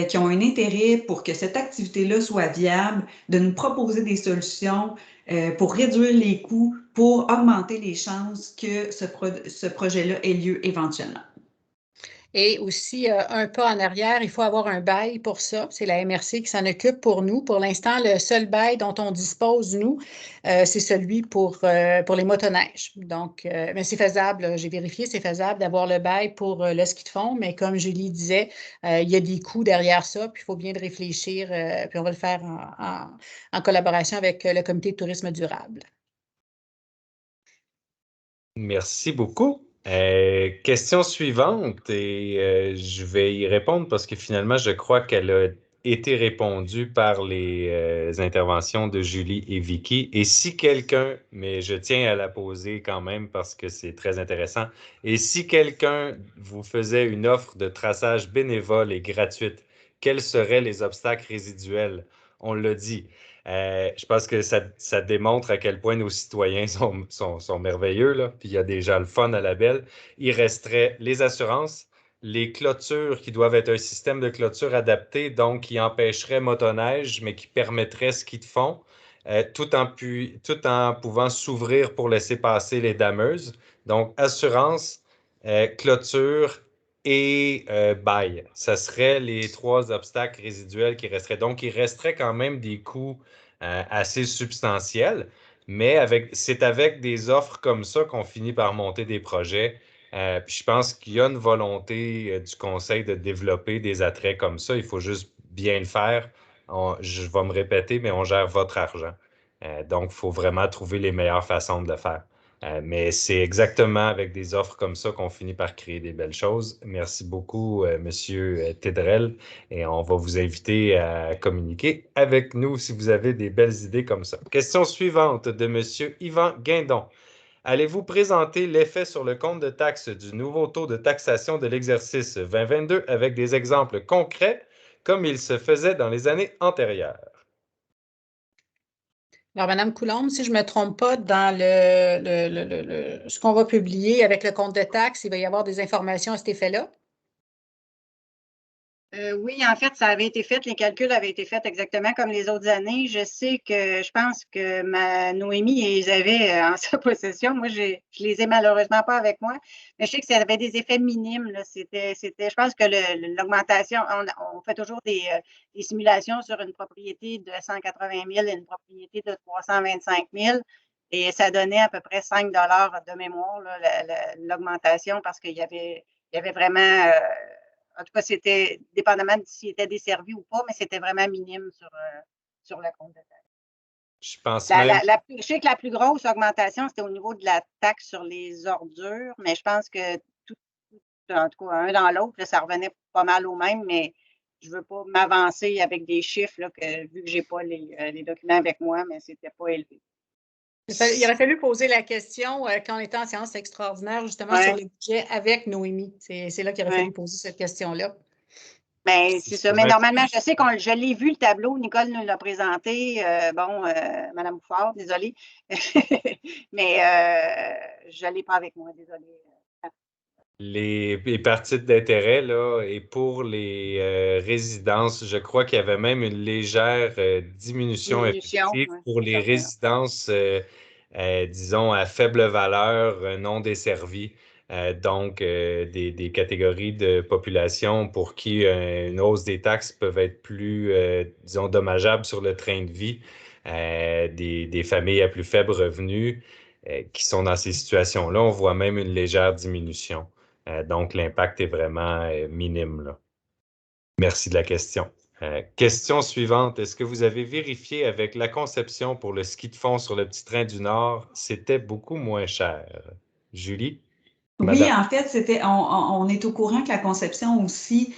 qui ont un intérêt pour que cette activité-là soit viable, de nous proposer des solutions pour réduire les coûts, pour augmenter les chances que ce projet-là ait lieu éventuellement. Et aussi, un pas en arrière, il faut avoir un bail pour ça. C'est la MRC qui s'en occupe pour nous. Pour l'instant, le seul bail dont on dispose, nous, c'est celui pour les motoneiges. Donc, mais c'est faisable, j'ai vérifié, c'est faisable d'avoir le bail pour le ski de fond, mais comme Julie disait, il y a des coûts derrière ça, puis il faut bien réfléchir, puis on va le faire en collaboration avec le comité de tourisme durable. Merci beaucoup. Question suivante, et je vais y répondre parce que finalement, je crois qu'elle a été répondue par les interventions de Julie et Vicky. Et si quelqu'un, mais je tiens à la poser quand même parce que c'est très intéressant, et si quelqu'un vous faisait une offre de traçage bénévole et gratuite, quels seraient les obstacles résiduels? On l'a dit. Je pense que ça démontre à quel point nos citoyens sont merveilleux, là. Puis il y a déjà le fun à Labelle. Il resterait les assurances, les clôtures qui doivent être un système de clôture adapté, donc qui empêcherait motoneige, mais qui permettrait ski de fond, tout en pouvant s'ouvrir pour laisser passer les dameuses. Donc, assurance, clôture et bail. Ça serait les 3 obstacles résiduels qui resteraient. Donc, il resterait quand même des coûts assez substantiels, mais c'est avec des offres comme ça qu'on finit par monter des projets. Puis je pense qu'il y a une volonté du conseil de développer des attraits comme ça. Il faut juste bien le faire. Je vais me répéter, mais on gère votre argent. Donc, il faut vraiment trouver les meilleures façons de le faire. Mais c'est exactement avec des offres comme ça qu'on finit par créer des belles choses. Merci beaucoup, Monsieur Tédrel, et on va vous inviter à communiquer avec nous si vous avez des belles idées comme ça. Question suivante de Monsieur Yvan Guindon. Allez-vous présenter l'effet sur le compte de taxes du nouveau taux de taxation de l'exercice 2022 avec des exemples concrets comme il se faisait dans les années antérieures? Alors, Mme Coulombe, si je ne me trompe pas, dans ce qu'on va publier avec le compte de taxes, il va y avoir des informations à cet effet-là? Oui, en fait, ça avait été fait, les calculs avaient été faits exactement comme les autres années. Je pense que Noémie les avait en sa possession. Moi, je les ai malheureusement pas avec moi, mais je sais que ça avait des effets minimes, là. Je pense que l'augmentation, on fait toujours des simulations sur une propriété de 180 000 et une propriété de 325 000. Et ça donnait à peu près 5 de mémoire, là, l'augmentation, parce qu'il y avait vraiment, en tout cas, c'était dépendamment de s'il était desservi ou pas, mais c'était vraiment minime sur le compte de taxe. Je pense même. Je sais que la plus grosse augmentation, c'était au niveau de la taxe sur les ordures, mais je pense que en tout cas, un dans l'autre, ça revenait pas mal au même, mais je ne veux pas m'avancer avec des chiffres, là, vu que je n'ai pas les documents avec moi, mais ce n'était pas élevé. Il aurait fallu poser la question quand on était en séance extraordinaire, justement, sur les budgets avec Noémie. C'est là qu'il aurait fallu poser cette question-là. Bien, c'est ça. Mais normalement, je sais je l'ai vu, le tableau. Nicole nous l'a présenté. Mme Bouffard, désolée. Mais je ne l'ai pas avec moi, désolée. Les parties d'intérêt, là, et pour les résidences, je crois qu'il y avait même une légère diminution effective pour les résidences, disons, à faible valeur, non desservies. Donc, des catégories de population pour qui une hausse des taxes peuvent être plus, disons, dommageables sur le train de vie, des familles à plus faible revenu qui sont dans ces situations-là. On voit même une légère diminution. Donc, l'impact est vraiment minime, là. Merci de la question. Question suivante. Est-ce que vous avez vérifié avec la conception pour le ski de fond sur le petit train du Nord, c'était beaucoup moins cher? Julie? Oui, en fait, on est au courant que la conception aussi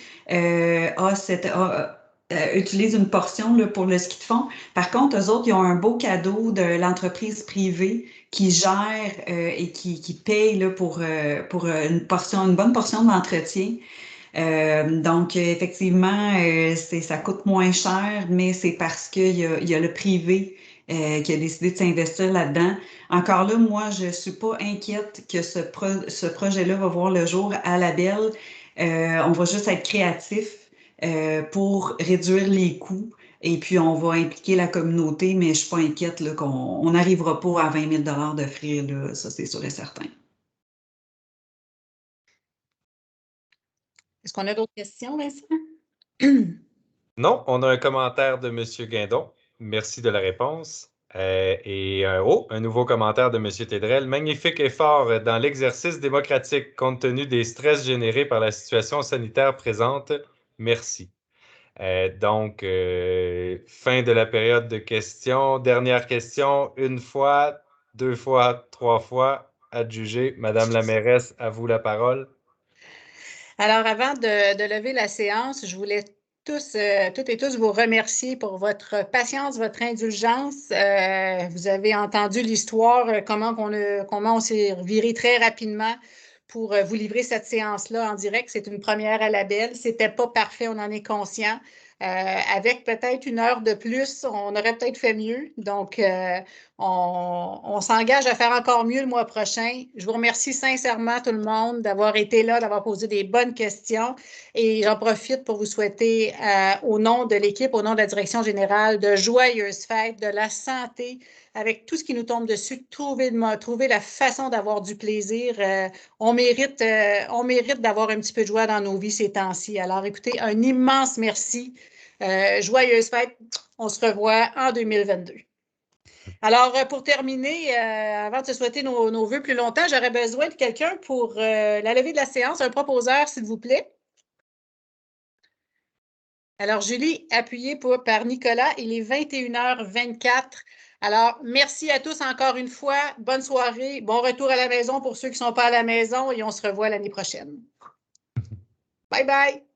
utilise une portion là, pour le ski de fond. Par contre, eux autres, ils ont un beau cadeau de l'entreprise privée qui gère et qui paye là, pour une bonne portion d'entretien. Donc, effectivement, ça coûte moins cher, mais c'est parce qu'il y a le privé qui a décidé de s'investir là-dedans. Encore là, moi, je ne suis pas inquiète que ce projet-là va voir le jour à la belle. On va juste être créatif pour réduire les coûts et puis on va impliquer la communauté, mais je ne suis pas inquiète là, qu'on n'arrivera pas à 20 000 d'offrir, là, ça c'est sûr et certain. Est-ce qu'on a d'autres questions, Vincent? Non, on a un commentaire de M. Guindon. Merci de la réponse. Un nouveau commentaire de M. Tédrel. Magnifique effort dans l'exercice démocratique compte tenu des stress générés par la situation sanitaire présente. Merci. Donc, fin de la période de questions. Dernière question, 1 fois, 2 fois, 3 fois, adjugé. Madame la mairesse, à vous la parole. Alors, avant de lever la séance, je voulais toutes et tous vous remercier pour votre patience, votre indulgence. Vous avez entendu l'histoire, comment on s'est viré très rapidement pour vous livrer cette séance-là en direct. C'est une première à la belle. C'était pas parfait, on en est conscient. Avec peut-être 1 heure de plus, on aurait peut-être fait mieux. Donc, on s'engage à faire encore mieux le mois prochain. Je vous remercie sincèrement tout le monde d'avoir été là, d'avoir posé des bonnes questions. Et j'en profite pour vous souhaiter, au nom de l'équipe, au nom de la direction générale, de joyeuses fêtes, de la santé, avec tout ce qui nous tombe dessus, trouver la façon d'avoir du plaisir. On mérite d'avoir un petit peu de joie dans nos vies ces temps-ci. Alors, écoutez, un immense merci. Joyeuses fêtes. On se revoit en 2022. Alors, pour terminer, avant de se souhaiter nos vœux plus longtemps, j'aurais besoin de quelqu'un pour la levée de la séance, un proposeur, s'il vous plaît. Alors, Julie, appuyée par Nicolas, il est 21h24. Alors, merci à tous encore une fois. Bonne soirée. Bon retour à la maison pour ceux qui ne sont pas à la maison et on se revoit l'année prochaine. Bye bye.